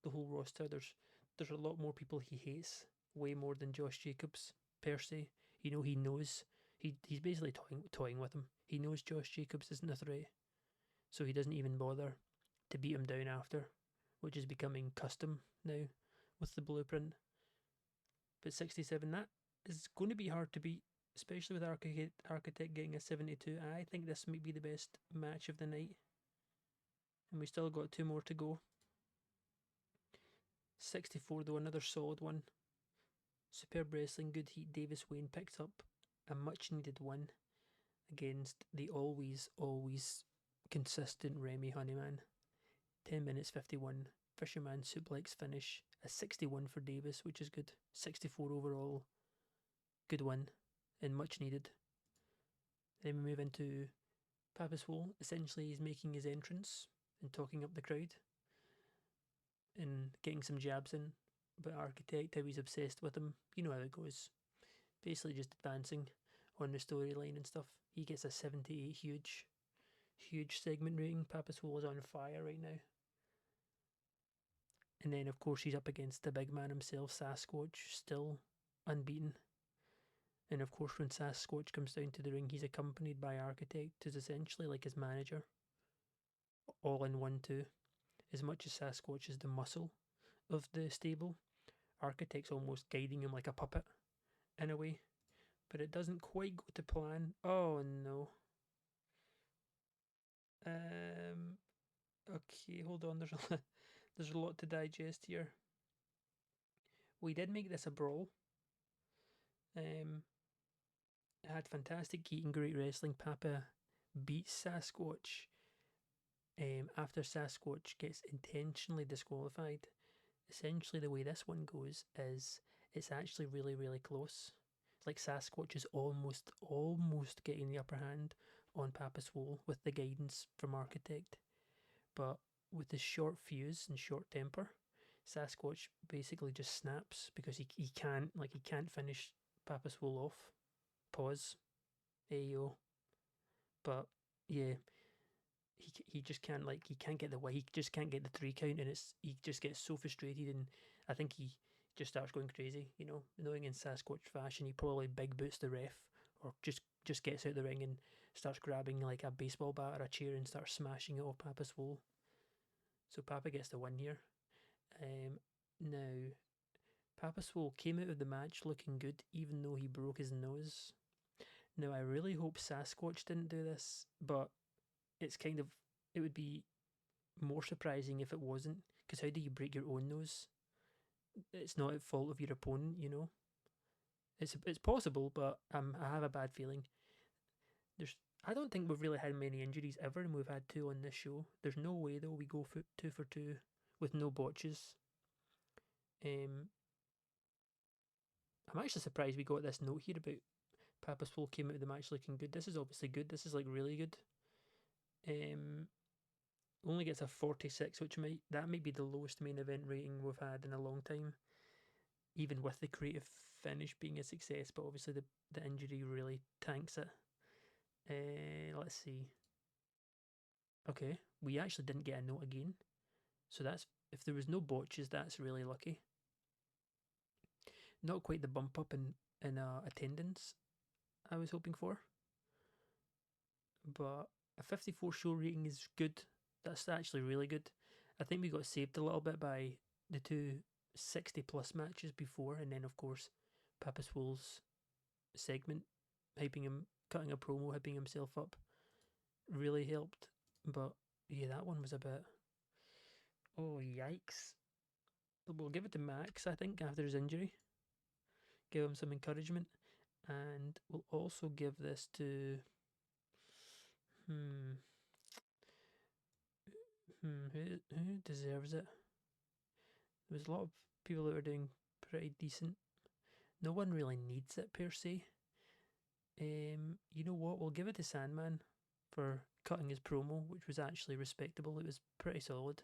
S1: roster, there's a lot more people he hates, way more than Josh Jacobs per se. You know, he knows he's basically toying with him. He knows Josh Jacobs isn't a threat, so he doesn't even bother to beat him down after, which is becoming custom now with the blueprint. But 67, that is going to be hard to beat, especially with Architect getting a 72. I think this might be the best match of the night, and we still got 2 more to go. 64 though, another solid one. Superb wrestling, good heat. Davis Wayne picks up a much needed win against the always consistent Remy Honeyman. 10 minutes 51. Fisherman suplex finish. A 61 for Davis, which is good. 64 overall. Good win and much needed. Then we move into Papa Swole. Essentially, he's making his entrance and talking up the crowd and getting some jabs in. But Architect, how he's obsessed with him. You know how it goes. Basically just advancing on the storyline and stuff. He gets a 78, huge segment rating. Papa Swole is on fire right now. And then of course he's up against the big man himself, Sasquatch, still unbeaten. And of course when Sasquatch comes down to the ring, he's accompanied by Architect, who's essentially like his manager. All in one too. As much as Sasquatch is the muscle of the stable, Architect's almost guiding him like a puppet in a way. But it doesn't quite go to plan. Oh no. Okay, hold on. There's a lot to digest here. We did make this a brawl. It had fantastic heat and great wrestling. Papa beats Sasquatch after Sasquatch gets intentionally disqualified essentially the way this one goes is it's actually really, really close. Like Sasquatch is almost getting the upper hand on Papa Swole with the guidance from Architect, but with his short fuse and short temper, Sasquatch basically just snaps because he can't finish Papa Swole off. Pause. Ayo. But yeah, he just can't he can't get he just can't get the 3 count, and he just gets so frustrated, and I think he just starts going crazy. Knowing in Sasquatch fashion, he probably big boots the ref or just gets out the ring and starts grabbing like a baseball bat or a chair and starts smashing it off Papa Swole. So Papa gets the win here. Now Papa Swole came out of the match looking good, even though he broke his nose. Now I really hope Sasquatch didn't do this, but it's kind of it would be more surprising if it wasn't, because how do you break your own nose? It's not at fault of your opponent. It's possible, but I have a bad feeling. I don't think we've really had many injuries ever, and we've had two on this show. There's no way though we go for 2 for 2 with no botches. Um, I'm actually surprised we got this note here about Papa Swole came out of the match looking good. This is obviously good. This is like really good. Only gets a 46, which might be the lowest main event rating we've had in a long time, even with the creative finish being a success. But obviously the injury really tanks it. Let's see. Okay, we actually didn't get a note again, so that's if there was no botches, that's really lucky. Not quite the bump up in attendance I was hoping for, but a 54 show rating is good. That's actually really good. I think we got saved a little bit by the two 60+ matches before, and then of course Papa Swole's segment, hyping him, cutting a promo, hyping himself up, really helped. But yeah, that one was a bit. Oh yikes! We'll give it to Max, I think, after his injury. Give him some encouragement, and we'll also give this to. Hmm. Who deserves it? There's a lot of people that are doing pretty decent. No one really needs it per se. You know what? We'll give it to Sandman for cutting his promo, which was actually respectable. It was pretty solid.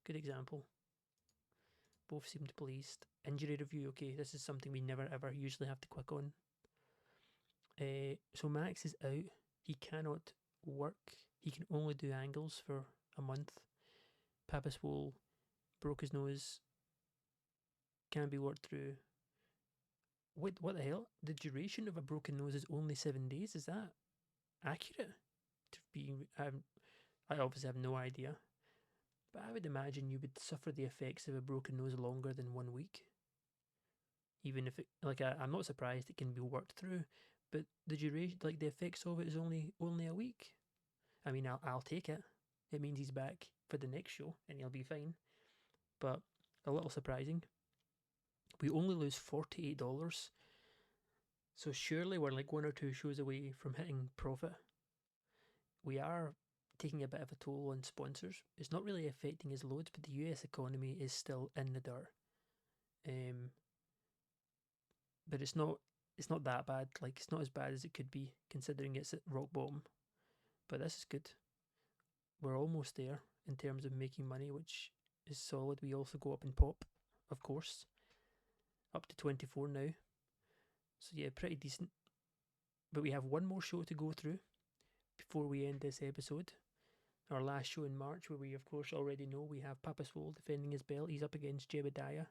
S1: Good example. Both seemed pleased. Injury review. Okay, this is something we never ever usually have to click on. So Max is out. He cannot work. He can only do angles for a month. Papa Swole broke his nose. Can be worked through. Wait, what the hell? The duration of a broken nose is only 7 days. Is that accurate? To be, I obviously have no idea, but I would imagine you would suffer the effects of a broken nose longer than 1 week. Even if I'm not surprised it can be worked through, but the duration, like the effects of it, is only a week. I mean, I'll take it. It means he's back for the next show and he'll be fine. But a little surprising. We only lose $48. So surely we're like 1 or 2 shows away from hitting profit. We are taking a bit of a toll on sponsors. It's not really affecting his loads, but the US economy is still in the dirt. But it's not that bad. Like, it's not as bad as it could be considering it's at rock bottom. But this is good. We're almost there in terms of making money, which is solid. We also go up in pop, of course, up to 24 now. So yeah, pretty decent. But we have one more show to go through before we end this episode. Our last show in March, where we of course already know we have Papa Swole defending his belt. He's up against Jebediah,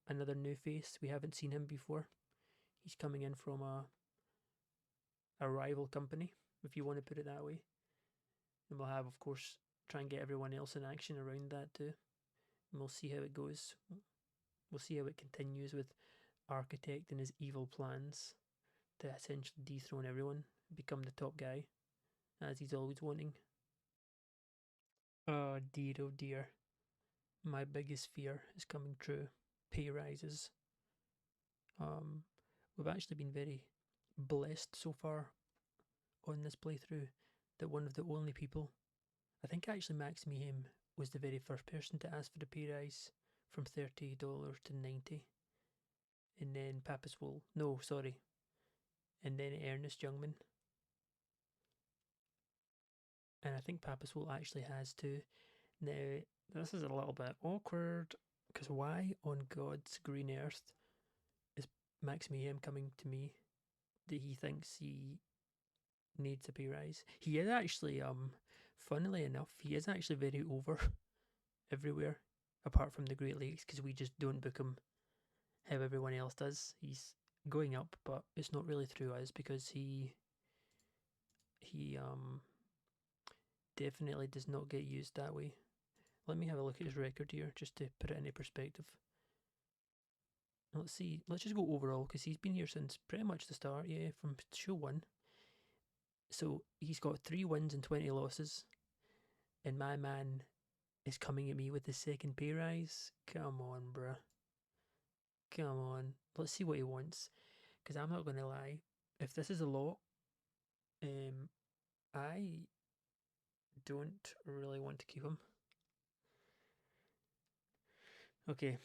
S1: another new face. We haven't seen him before. He's coming in from a rival company, if you want to put it that way. And we'll have, of course, try and get everyone else in action around that too. And we'll see how it goes. We'll see how it continues with Architect and his evil plans to essentially dethrone everyone, become the top guy, as he's always wanting. Oh dear, oh dear. My biggest fear is coming true. Pay rises. We've actually been very blessed so far on this playthrough that one of the only people, I think actually Max Mayhem was the very first person to ask for the pay rise from $30 to 90, and then Pappas Wool. No, sorry, and then Ernest Youngman, and I think Pappas Wool actually has two. Now this is a little bit awkward because why on God's green earth is Max Mayhem coming to me that he thinks he needs a pay rise? He is actually, funnily enough, he is actually very over everywhere apart from the Great Lakes because we just don't book him how everyone else does. He's going up, but it's not really through us because he definitely does not get used that way. Let me have a look at his record here just to put it into perspective. Let's see. Let's just go overall because he's been here since pretty much the start. Yeah, from show one. So he's got 3 wins and 20 losses, and my man is coming at me with the second pay rise. Come on, bruh. Come on. Let's see what he wants. Because I'm not going to lie. If this is a lot, I don't really want to keep him. Okay.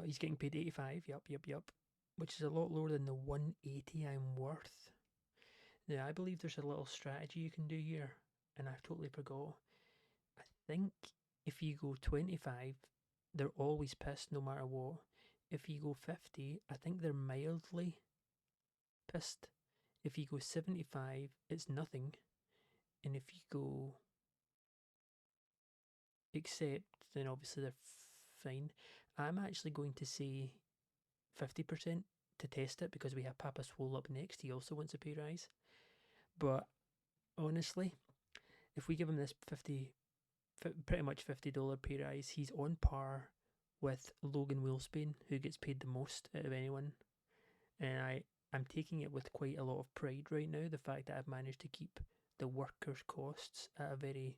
S1: He's getting paid 85. Yup. Which is a lot lower than the 180 I'm worth. Now, I believe there's a little strategy you can do here, and I've totally forgot. I think if you go 25, they're always pissed no matter what. If you go 50, I think they're mildly pissed. If you go 75, it's nothing. And if you go accept, then obviously they're fine. I'm actually going to say 50% to test it because we have Papa Swole up next. He also wants a pay rise. But honestly, if we give him this pretty much $50 pay rise, he's on par with Logan Wilsbane, who gets paid the most out of anyone. And I'm taking it with quite a lot of pride right now, the fact that I've managed to keep the workers' costs at a very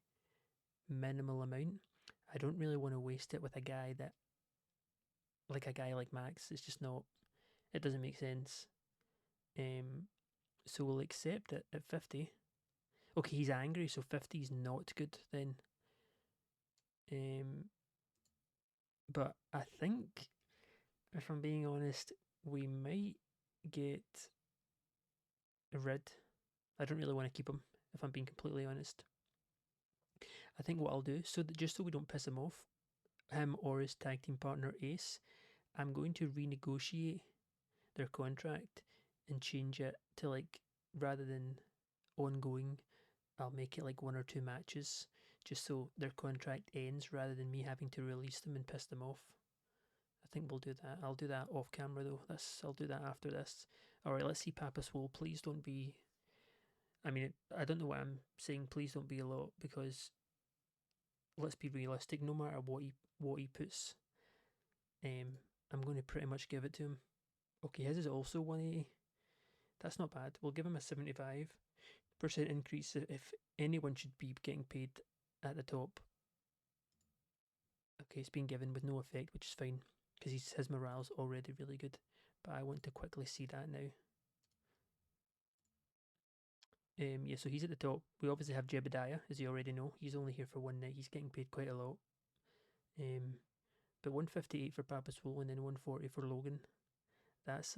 S1: minimal amount. I don't really want to waste it with a guy like Max. It's just not, it doesn't make sense. So we'll accept it at 50. Okay, he's angry, so 50 is not good then. But I think, if I'm being honest, we might get rid. I don't really want to keep him, if I'm being completely honest. I think what I'll do, just so we don't piss him off, him or his tag team partner Ace, I'm going to renegotiate their contract and change it to, like, rather than ongoing, I'll make it like 1 or 2 matches, just so their contract ends rather than me having to release them and piss them off. I think we'll do that. I'll do that off camera though. I'll do that after this. Alright, let's see Papa Swole. Please don't be, I mean, I don't know why I'm saying please don't be a lot, because let's be realistic, no matter what he puts, I'm going to pretty much give it to him. Okay, his is also 180. That's not bad. We'll give him a 75% increase if anyone should be getting paid at the top. Okay, it's been given with no effect, which is fine, because his morale's already really good. But I want to quickly see that now. Yeah, so he's at the top. We obviously have Jebediah, as you already know. He's only here for 1 night. He's getting paid quite a lot. But 158 for Papa Swole and then 140 for Logan. That's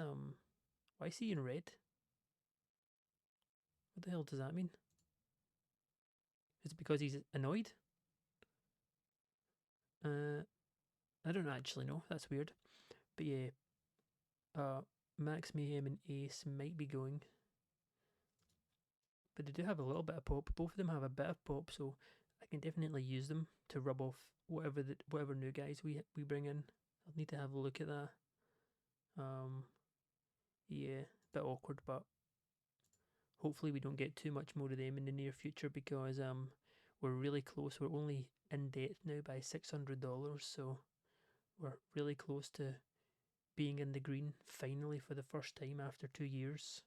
S1: why is he in red? What the hell does that mean? Is it because he's annoyed? I don't actually know. That's weird. But yeah, Max Mayhem and Ace might be going, but they do have a little bit of pop. Both of them have a bit of pop, so I can definitely use them to rub off whatever new guys we bring in. I'll need to have a look at that. Yeah, bit awkward, but hopefully we don't get too much more of them in the near future, because we're really close. We're only in debt now by $600, so we're really close to being in the green finally for the first time after 2 years.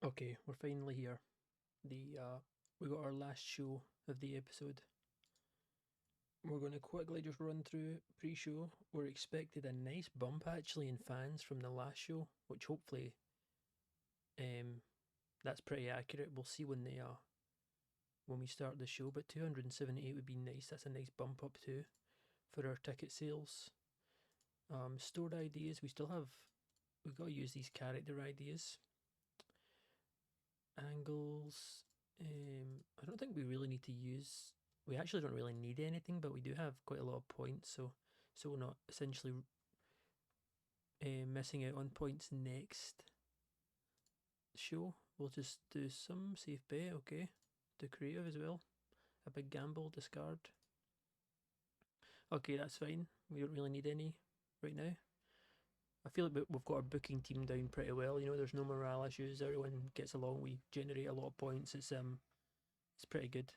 S1: Okay, we're finally here. We got our last show of the episode. We're going to quickly just run through pre-show. We're expected a nice bump actually in fans from the last show, which hopefully that's pretty accurate. We'll see when we start the show, but 278 would be nice. That's a nice bump up too. for our ticket sales. Stored ideas, we still have, we've got to use these character ideas. Angles, I don't think we really need to use, we actually don't really need anything, but we do have quite a lot of points, so we're not essentially missing out on points next show. We'll just do some safe bet, okay? Do creative as well. A big gamble, discard. Okay, that's fine. We don't really need any right now. I feel like we've got our booking team down pretty well. You know, there's no morale issues. Everyone gets along. We generate a lot of points. It's pretty good.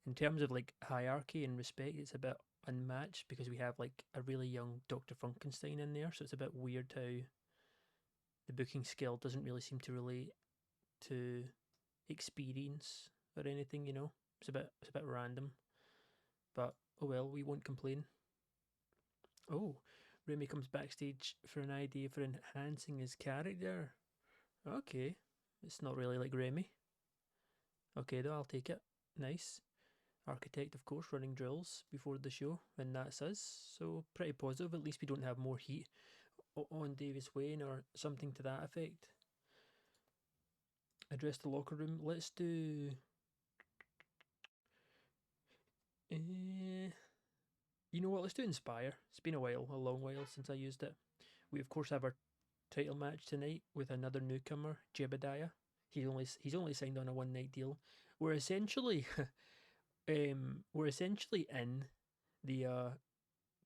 S1: In terms of like hierarchy and respect, it's a bit unmatched because we have like a really young Dr. Funkenstein in there. So it's a bit weird how the booking skill doesn't really seem to relate to experience or anything. You know, it's a bit random. But oh well, we won't complain. Oh, Remy comes backstage for an idea for enhancing his character. Okay, it's not really like Remy. Okay, though, I'll take it. Nice. Architect, of course, running drills before the show, and that's us. So, pretty positive. At least we don't have more heat on Davis Wayne or something to that effect. Address the locker room. Let's do. You know what? Let's do Inspire. It's been a while, a long while since I used it. We, of course, have our title match tonight with another newcomer, Jebediah. He's only signed on a one night deal. We're essentially we're essentially in the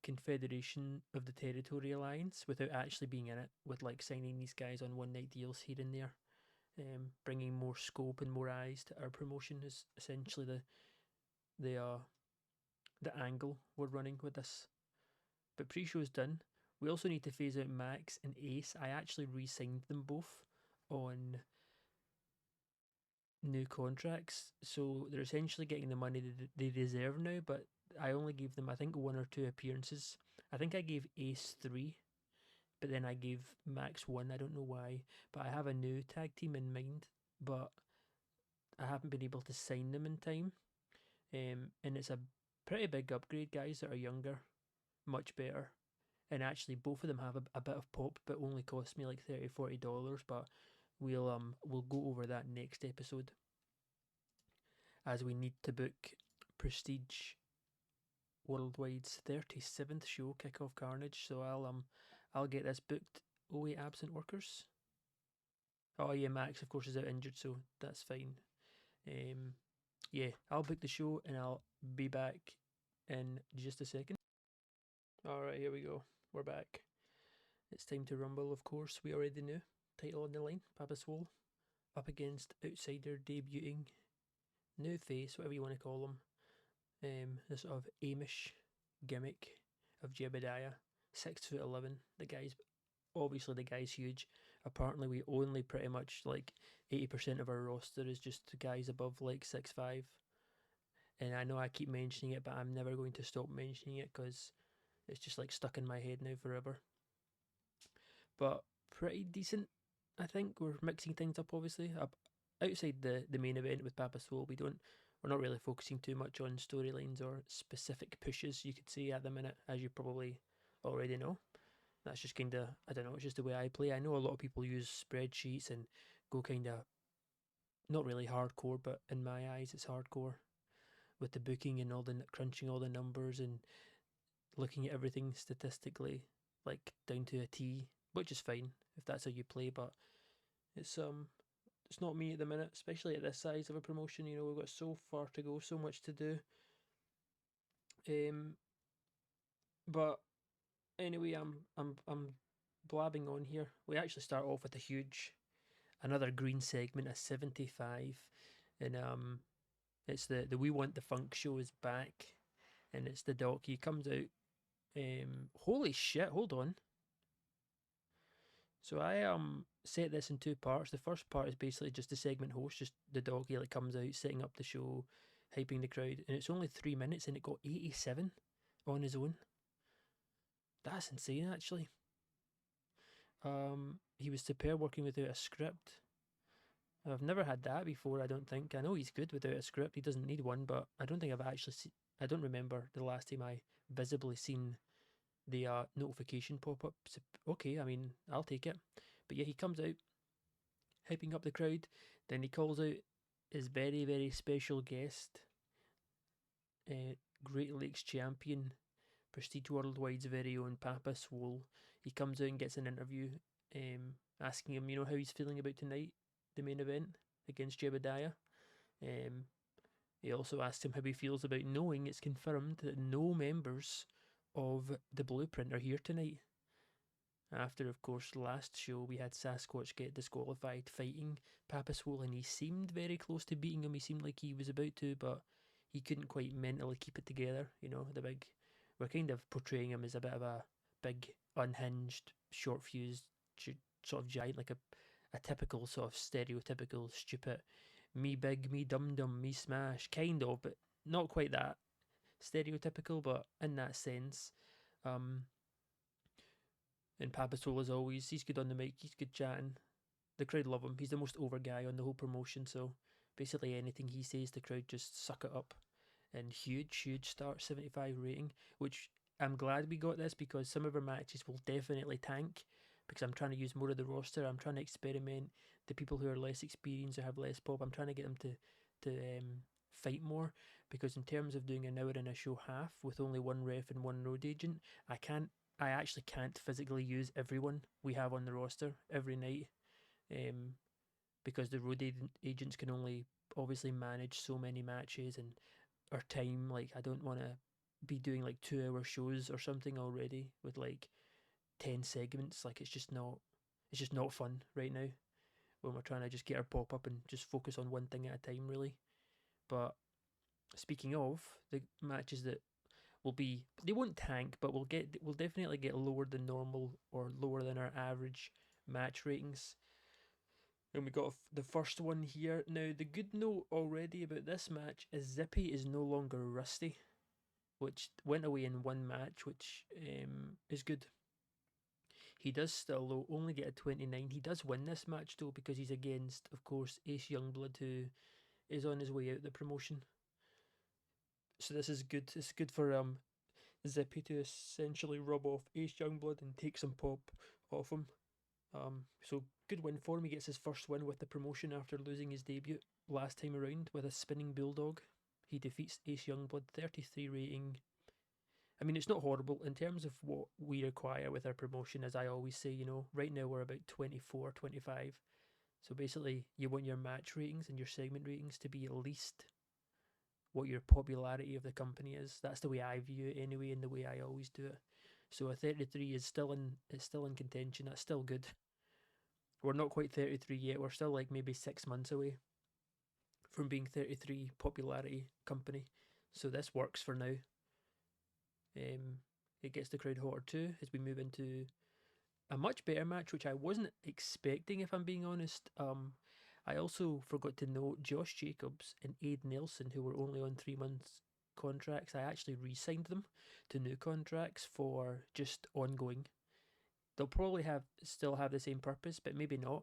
S1: Confederation of the Territory Alliance without actually being in it, with like signing these guys on one night deals here and there. Bringing more scope and more eyes to our promotion is essentially the the angle we're running with this. But pre-show's done. We also need to phase out Max and Ace. I actually re-signed them both on new contracts, so they're essentially getting the money they deserve now. But I only gave them, I think, one or two appearances. I think I gave Ace 3, but then I gave Max 1. I don't know why, but I have a new tag team in mind, but I haven't been able to sign them in time. And it's a pretty big upgrade, guys that are younger, much better. And actually, both of them have a bit of pop, but only cost me like $30-40. But we'll go over that next episode, as we need to book Prestige Worldwide's 37th show, Kickoff Carnage. So I'll get this booked. Oh wait, absent workers. Oh yeah, Max of course is out injured, so that's fine. Yeah, I'll book the show and I'll be back in just a second. Alright, here we go. We're back. It's time to rumble, of course. We already knew. Title on the line, Papa Swole up against outsider debuting new face, whatever you want to call him. The sort of Amish gimmick of Jebediah, 6'11". The guy's huge. Apparently, we only pretty much like 80% of our roster is just guys above like 6'5". And I know I keep mentioning it, but I'm never going to stop mentioning it because it's just like stuck in my head now forever. But pretty decent, I think. We're mixing things up, obviously. Outside the main event with Papa Swole, we're not really focusing too much on storylines or specific pushes, you could say, at the minute, as you probably already know. That's just kind of, I don't know, it's just the way I play. I know a lot of people use spreadsheets and go kind of, not really hardcore, but in my eyes it's hardcore, with the booking and all the crunching all the numbers and looking at everything statistically, like down to a T, which is fine if that's how you play, but it's not me at the minute, especially at this size of a promotion. You know, we've got so far to go, so much to do. But anyway, I'm blabbing on here. We actually start off with another green segment, a 75, and it's the We Want the Funk show is back, and it's the doc. He comes out. Holy shit! Hold on. So I set this in two parts. The first part is basically just the segment host, just the doggy that comes out, setting up the show, hyping the crowd, and it's only 3 minutes, and it got 87 on his own. That's insane, actually. He was superb working without a script. I've never had that before. I don't think. I know he's good without a script. He doesn't need one, but I don't think I've actually. I don't remember the last time I visibly seen the notification pop up. So, okay, I mean, I'll take it. But yeah, he comes out, hyping up the crowd. Then he calls out his very, very special guest, uh, Great Lakes champion, Prestige Worldwide's very own Papa Swole. He comes out and gets an interview, asking him, how he's feeling about tonight, the main event against Jebediah. Um, he also asks him how he feels about knowing it's confirmed that no members of the Blueprint are here tonight. After, of course, last show, we had Sasquatch get disqualified fighting Papa Swole, and he seemed very close to beating him. He seemed like he was about to, but he couldn't quite mentally keep it together. We're kind of portraying him as a bit of a big, unhinged, short fused sort of giant, like a typical sort of stereotypical stupid me big, me dum dum, me smash, kind of, but not quite that stereotypical, but in that sense. Um, and Papa Soul, as always, he's good on the mic, he's good chatting. The crowd love him. He's the most over guy on the whole promotion, so basically anything he says, the crowd just suck it up. And huge start 75 rating, which I'm glad we got this because some of our matches will definitely tank because I'm trying to use more of the roster. I'm trying to experiment. The people who are less experienced or have less pop, I'm trying to get them to fight more because in terms of doing an hour and a show half with only one ref and one road agent, I actually can't physically use everyone we have on the roster every night, um, because the road agents can only obviously manage so many matches and our time. Like, I don't want to be doing like 2 hour shows or something already with like 10 segments. Like, it's just not fun right now when we're trying to just get our pop up and just focus on one thing at a time, really. But speaking of the matches that will be, they won't tank, but we'll definitely get lower than normal or lower than our average match ratings. And we got the first one here. Now, the good note already about this match is Zippy is no longer rusty, which went away in one match, which is good. He does still, though, only get a 29. He does win this match, though, because he's against, of course, Ace Youngblood, who is on his way out the promotion. So this is good. It's good for Zippy to essentially rub off Ace Youngblood and take some pop off him. So good win for him. He gets his first win with the promotion after losing his debut last time around with a spinning bulldog. He defeats Ace Youngblood, 33 rating. I mean, it's not horrible in terms of what we require with our promotion, as I always say, right now we're about 24, 25. So basically, you want your match ratings and your segment ratings to be at least what your popularity of the company is. That's the way I view it anyway, and the way I always do it. So a 33 is still in contention. That's still good. We're not quite 33 yet. We're still like maybe 6 months away from being 33 popularity company. So this works for now. It gets the crowd hotter too as we move into a much better match, which I wasn't expecting, if I'm being honest. I also forgot to note Josh Jacobs and Aid Nelson, who were only on 3 months contracts. I actually re-signed them to new contracts for just ongoing. They'll probably still have the same purpose, but maybe not.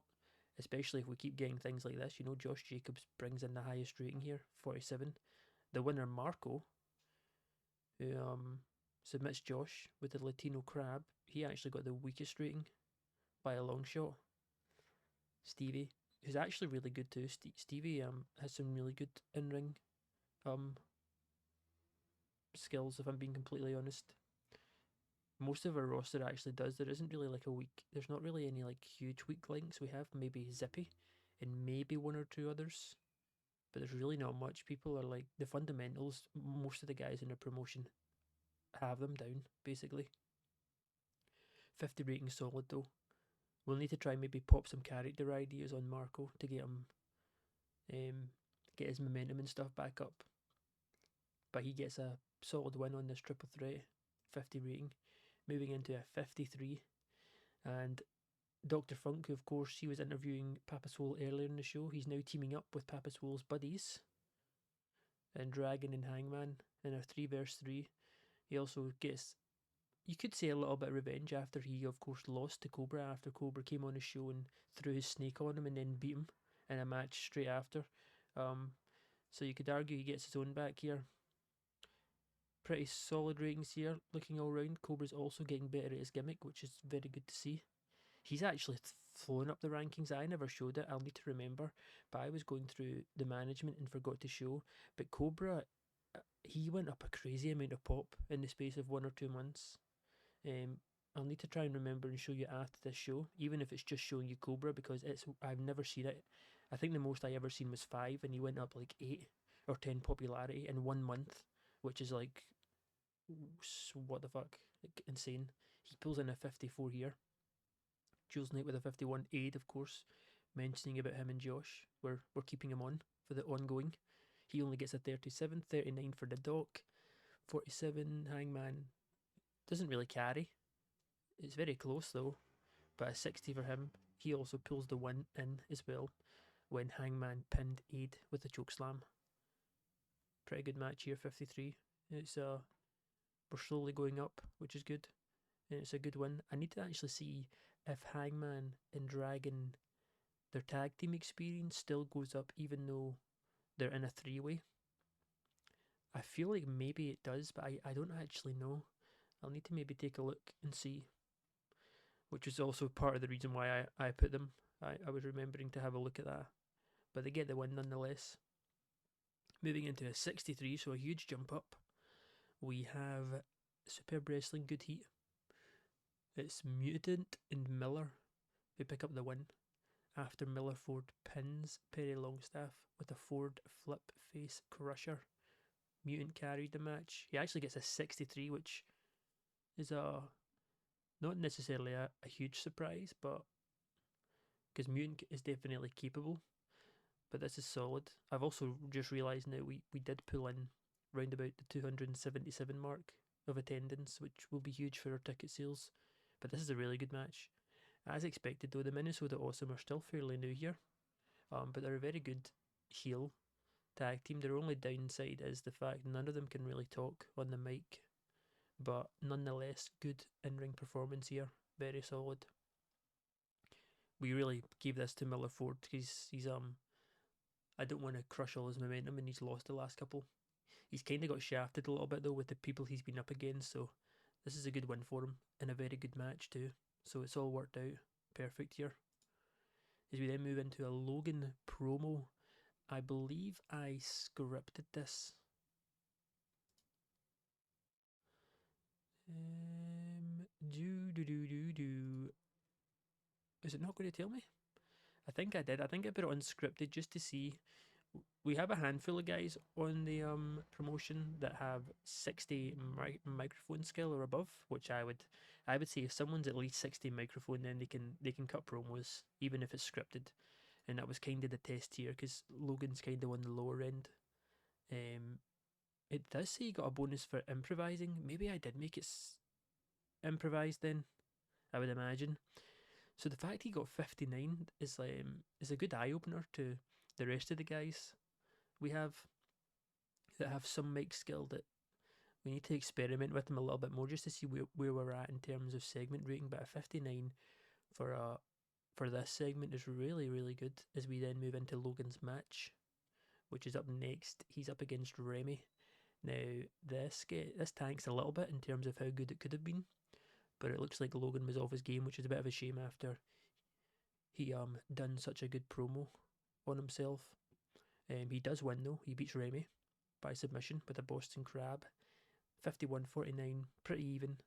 S1: Especially if we keep getting things like this. Josh Jacobs brings in the highest rating here, 47. The winner, Marco, who submits Josh with the Latino Crab, he actually got the weakest rating by a long shot. Stevie, who's actually really good too. Stevie has some really good in-ring um skills, if I'm being completely honest. Most of our roster actually does. There isn't really like a weak. There's not really any like huge weak links. We have maybe Zippy, and maybe one or two others, but there's really not much. People are like the fundamentals. Most of the guys in the promotion have them down basically. 50 rating solid though. We'll need to try and maybe pop some character ideas on Marco to um, get his momentum and stuff back up. But he gets a solid win on this triple threat, 50 rating, moving into a 53. And Dr. Funk, who of course he was interviewing Papa Swole earlier in the show, he's now teaming up with Papa Swole's buddies and Dragon and Hangman in a 3 vs 3. He also gets, you could say, a little bit of revenge after he of course lost to Cobra after Cobra came on his show and threw his snake on him and then beat him in a match straight after. So you could argue he gets his own back here. Pretty solid ratings here. Looking all round, Cobra's also getting better at his gimmick, which is very good to see. He's actually flown up the rankings. I never showed it. I'll need to remember. But I was going through the management and forgot to show. But Cobra, he went up a crazy amount of pop in the space of 1 or 2 months. Um, I'll need to try and remember and show you after this show, even if it's just showing you Cobra, because I've never seen it. I think the most I ever seen was 5, and he went up like 8 or 10 popularity in 1 month, which is like what the fuck, like insane. He pulls in a 54 here. Jules Knight with a 51 aid, of course, mentioning about him and Josh. We're keeping him on for the ongoing. He only gets a 37, 39 for the doc, 47 Hangman. Doesn't really carry. It's very close though, but a 60 for him. He also pulls the win in as well when Hangman pinned aid with a choke slam. Pretty good match here, 53. It's we're slowly going up, which is good, and it's a good win. I need to actually see if Hangman and Dragon, their tag team experience still goes up even though they're in a 3-way. I feel like maybe it does, but I don't actually know. I'll need to maybe take a look and see, which is also part of the reason why I put them. I was remembering to have a look at that, but they get the win nonetheless. Moving into a 63, so a huge jump up. We have Superb Wrestling Good Heat. It's Mutant and Miller who pick up the win after Miller Ford pins Perry Longstaff with a Ford flip face crusher. Mutant carried the match. He actually gets a 63, which is not necessarily a huge surprise, but because Mutant is definitely capable, but this is solid. I've also just realised now we did pull in round about the 277 mark of attendance, which will be huge for our ticket sales. But this is a really good match. As expected though, the Minnesota Awesome are still fairly new here, but they're a very good heel tag team. Their only downside is the fact none of them can really talk on the mic, but nonetheless, good in-ring performance here. Very solid. We really gave this to Miller Ford because he's I don't want to crush all his momentum, and he's lost the last couple. He's kind of got shafted a little bit though with the people he's been up against, so this is a good win for him and a very good match too. So it's all worked out perfect here. As we then move into a Logan promo, I believe I scripted this. Do. Is it not going to tell me? I think I did. I think I put it unscripted just to see. We have a handful of guys on the promotion that have 60 microphone skill or above, which I would say if someone's at least 60 microphone, then they can cut promos even if it's scripted, and that was kind of the test here because Logan's kind of on the lower end. It does say he got a bonus for improvising. Maybe I did make it improvised then, I would imagine. So the fact he got 59 is a good eye opener to the rest of the guys we have that have some mic skill that we need to experiment with them a little bit more just to see where we're at in terms of segment rating. But a 59 for this segment is really really good. As we then move into Logan's match, which is up next, he's up against Remy. Now this tanks a little bit in terms of how good it could have been, but it looks like Logan was off his game, which is a bit of a shame after he done such a good promo on himself. He does win though. He beats Remy by submission with a Boston Crab. 51-49, pretty even.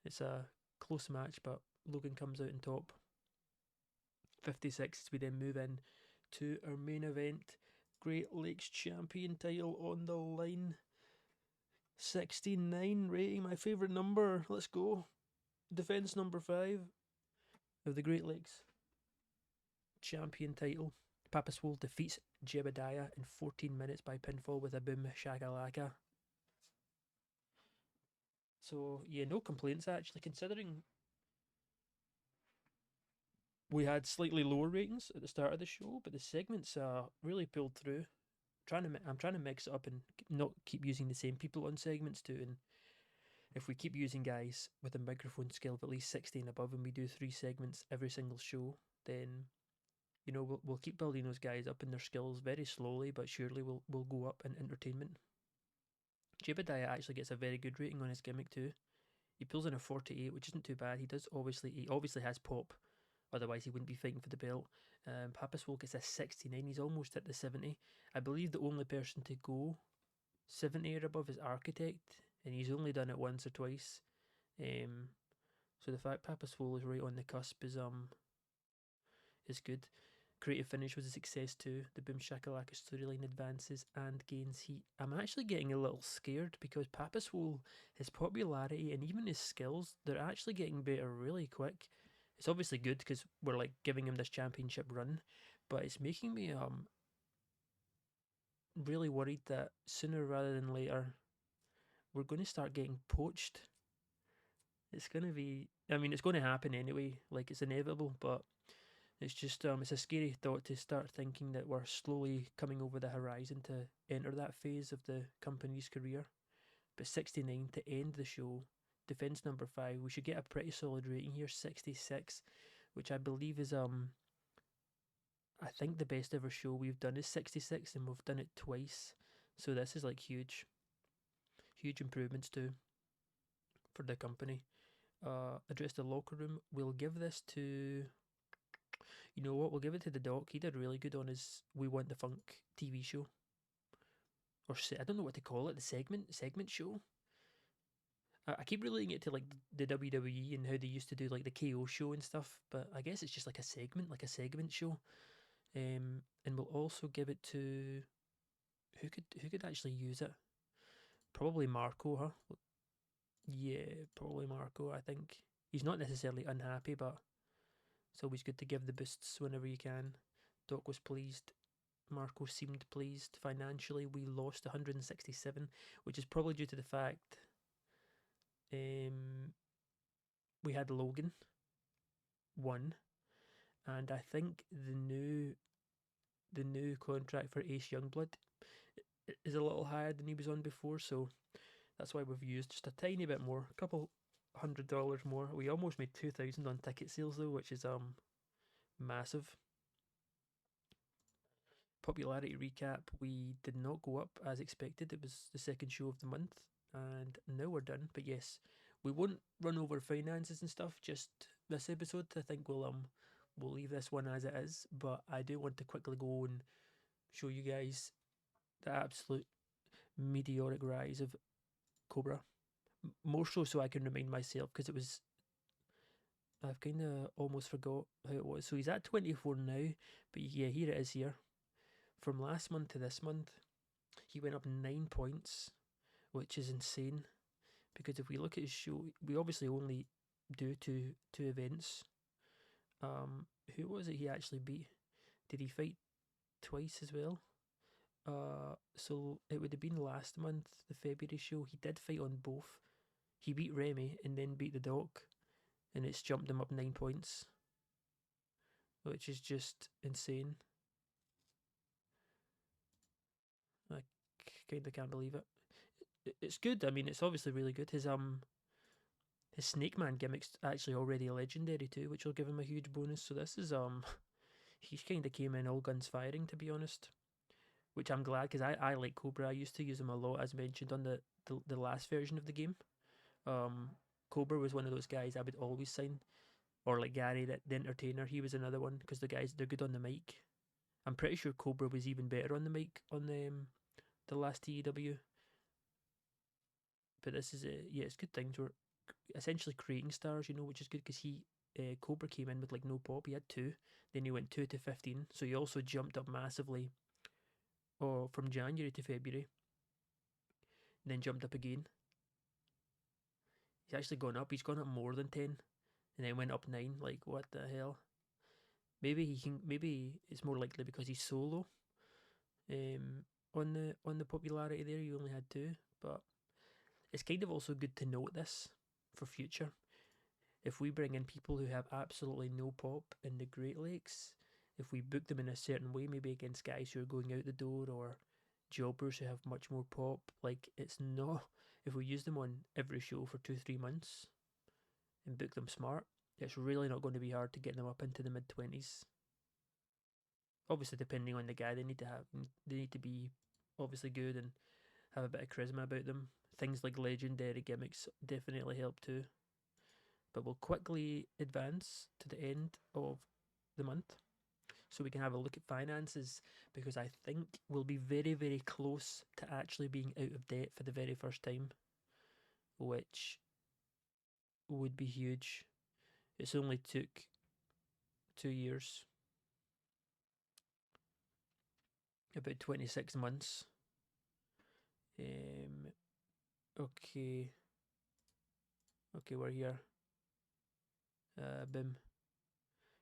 S1: It's a close match, but Logan comes out on top. 56, we then move in to our main event. Great Lakes Champion title on the line. 69 rating, my favourite number. Let's go. Defense number 5 of the Great Lakes Champion title. Papa Swole defeats Jebediah in 14 minutes by pinfall with a boom shakalaka. So yeah, no complaints actually, considering we had slightly lower ratings at the start of the show, but the segments really pulled through. I'm trying to mix it up and not keep using the same people on segments too. And if we keep using guys with a microphone skill of at least 60 and above, and we do 3 segments every single show, then we'll keep building those guys up in their skills very slowly, but surely we'll go up in entertainment. Jebediah actually gets a very good rating on his gimmick too. He pulls in a 48, which isn't too bad. He obviously has pop, otherwise he wouldn't be fighting for the belt. Papa Swole gets a 69. He's almost at the 70. I believe the only person to go 70 or above is Architect, and he's only done it once or twice. Um, so the fact Papa Swole is right on the cusp is good. Creative Finish was a success too. The Boom Shakalaka storyline advances and gains heat. I'm actually getting a little scared because Papa Swole, his popularity and even his skills, they're actually getting better really quick. It's obviously good because we're like giving him this championship run, but it's making me really worried that sooner rather than later we're going to start getting poached. It's going to be, I mean, it's going to happen anyway. Like it's inevitable, but it's just it's a scary thought to start thinking that we're slowly coming over the horizon to enter that phase of the company's career. But 69 to end the show, defense number 5, we should get a pretty solid rating here, 66, which I believe is I think the best ever show we've done is 66, and we've done it twice. So this is like huge improvements too for the company. Address the locker room. We'll give this to, you know what? We'll give it to the doc. He did really good on his We Want the Funk TV show, or I don't know what to call it. The segment show. I keep relating it to like the WWE and how they used to do like the KO show and stuff, but I guess it's just like a segment show. And we'll also give it to who could actually use it. Probably Marco, huh? Yeah, probably Marco. I think he's not necessarily unhappy, but it's always good to give the boosts whenever you can. Doc was pleased. Marco seemed pleased. Financially, we lost 167, which is probably due to the fact um, we had Logan won, and I think the new contract for Ace Youngblood is a little higher than he was on before, so that's why we've used just a tiny bit more, a couple $100 more. We almost made 2,000 on ticket sales though, which is massive. Popularity recap: we did not go up as expected. It was the second show of the month, and now we're done. But yes, we won't run over finances and stuff just this episode. I think we'll leave this one as it is. But I do want to quickly go and show you guys the absolute meteoric rise of Cobra. More so I can remind myself because I've kind of almost forgot how it was. So he's at 24 now, but yeah, here it is here. From last month to this month, he went up 9 points, which is insane. Because if we look at his show, we obviously only do two events. Who was it he actually beat? Did he fight twice as well? So it would have been last month, the February show. He did fight on both. He beat Remy and then beat the Doc, and it's jumped him up 9 points, which is just insane. I kind of can't believe it. It's good. I mean, it's obviously really good. His Snake Man gimmick's actually already a legendary too, which will give him a huge bonus. So this is he's kind of came in all guns firing, to be honest. Which I'm glad because I like Cobra. I used to use him a lot, as mentioned on the last version of the game. Um, Cobra was one of those guys I would always sign, or like Gary, the entertainer. He was another one because the guys they're good on the mic. I'm pretty sure Cobra was even better on the mic on the last TEW. But this is yeah, it's good things. We're essentially creating stars, which is good because Cobra came in with like no pop. He had 2, then he went 2 to 15, so he also jumped up massively. From January to February, and then jumped up again. He's actually gone up. He's gone up more than 10, and then went up 9. Like what the hell? Maybe he can. Maybe it's more likely because he's solo. On the popularity there, he only had 2, but it's kind of also good to note this for future. If we bring in people who have absolutely no pop in the Great Lakes, if we book them in a certain way, maybe against guys who are going out the door or jobbers who have much more pop, like it's not, if we use them on every show for 2-3 months and book them smart, it's really not going to be hard to get them up into the mid 20s. Obviously, depending on the guy, they need to be obviously good and have a bit of charisma about them. Things like legendary gimmicks definitely help too. But we'll quickly advance to the end of the month so we can have a look at finances, because I think we'll be very, very close to actually being out of debt for the very first time, which would be huge. It's only took 2 years, about 26 months. Um, okay, okay, we're here. Bim.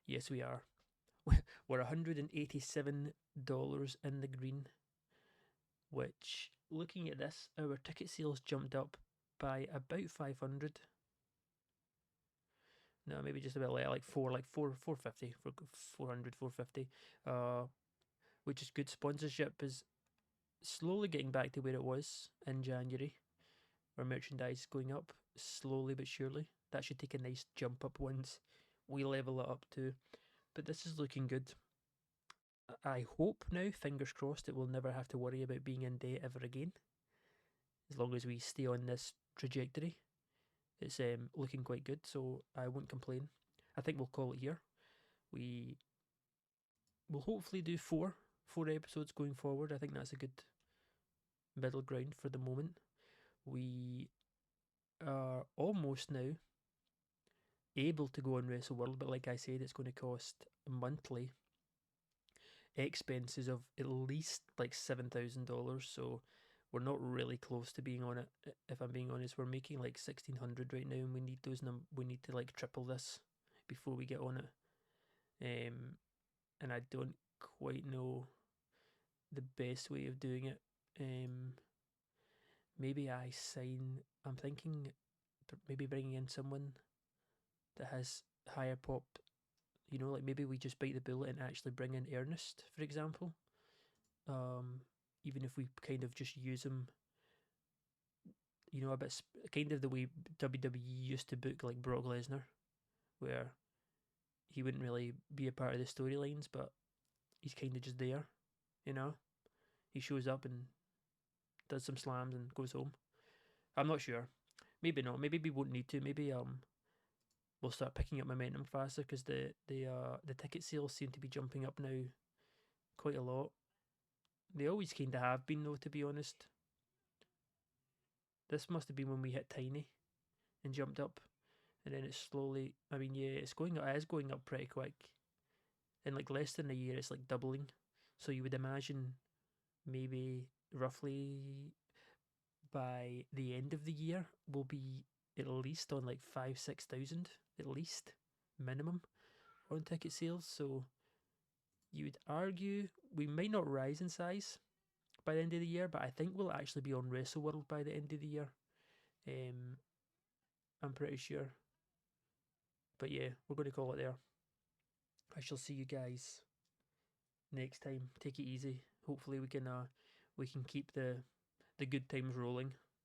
S1: Yes, we are. We're $187 in the green, which, looking at this, our ticket sales jumped up by about 500. No, maybe just about like 450, 400, 450. Which is good. Sponsorship is slowly getting back to where it was in January. Our merchandise going up slowly but surely. That should take a nice jump up once we level it up too. But this is looking good. I hope now, fingers crossed, that we'll never have to worry about being in debt ever again. As long as we stay on this trajectory, it's looking quite good, so I won't complain. I think we'll call it here. We will hopefully do four episodes going forward. I think that's a good middle ground for the moment. We are almost now able to go on Wrestle World, but like I said, it's going to cost monthly expenses of at least like $7,000. So we're not really close to being on it. If I'm being honest, we're making like 1,600 right now, and we need we need to like triple this before we get on it. And I don't quite know the best way of doing it. Maybe I sign. I'm thinking maybe bringing in someone that has higher pop. You know, like maybe we just bite the bullet and actually bring in Ernest, for example. Um, Even if we kind of just use him, you know, a bit kind of the way WWE used to book like Brock Lesnar, where he wouldn't really be a part of the storylines, but he's kind of just there, you know. He shows up and does some slams and goes home. I'm not sure. Maybe not. Maybe we won't need to. Maybe we'll start picking up momentum faster, because the ticket sales seem to be jumping up now quite a lot. They always kind of have been, though, to be honest. This must have been when we hit tiny and jumped up, and then it's slowly. I mean, yeah, it's going. It is going up pretty quick. In like less than a year, it's like doubling. So you would imagine maybe roughly by the end of the year we'll be at least on like 5,000-6,000 at least minimum on ticket sales. So you would argue we might not rise in size by the end of the year, but I think we'll actually be on Wrestle World by the end of the year. Um, I'm pretty sure. But yeah, we're going to call it there. I shall see you guys next time. Take it easy. Hopefully we can keep the good times rolling.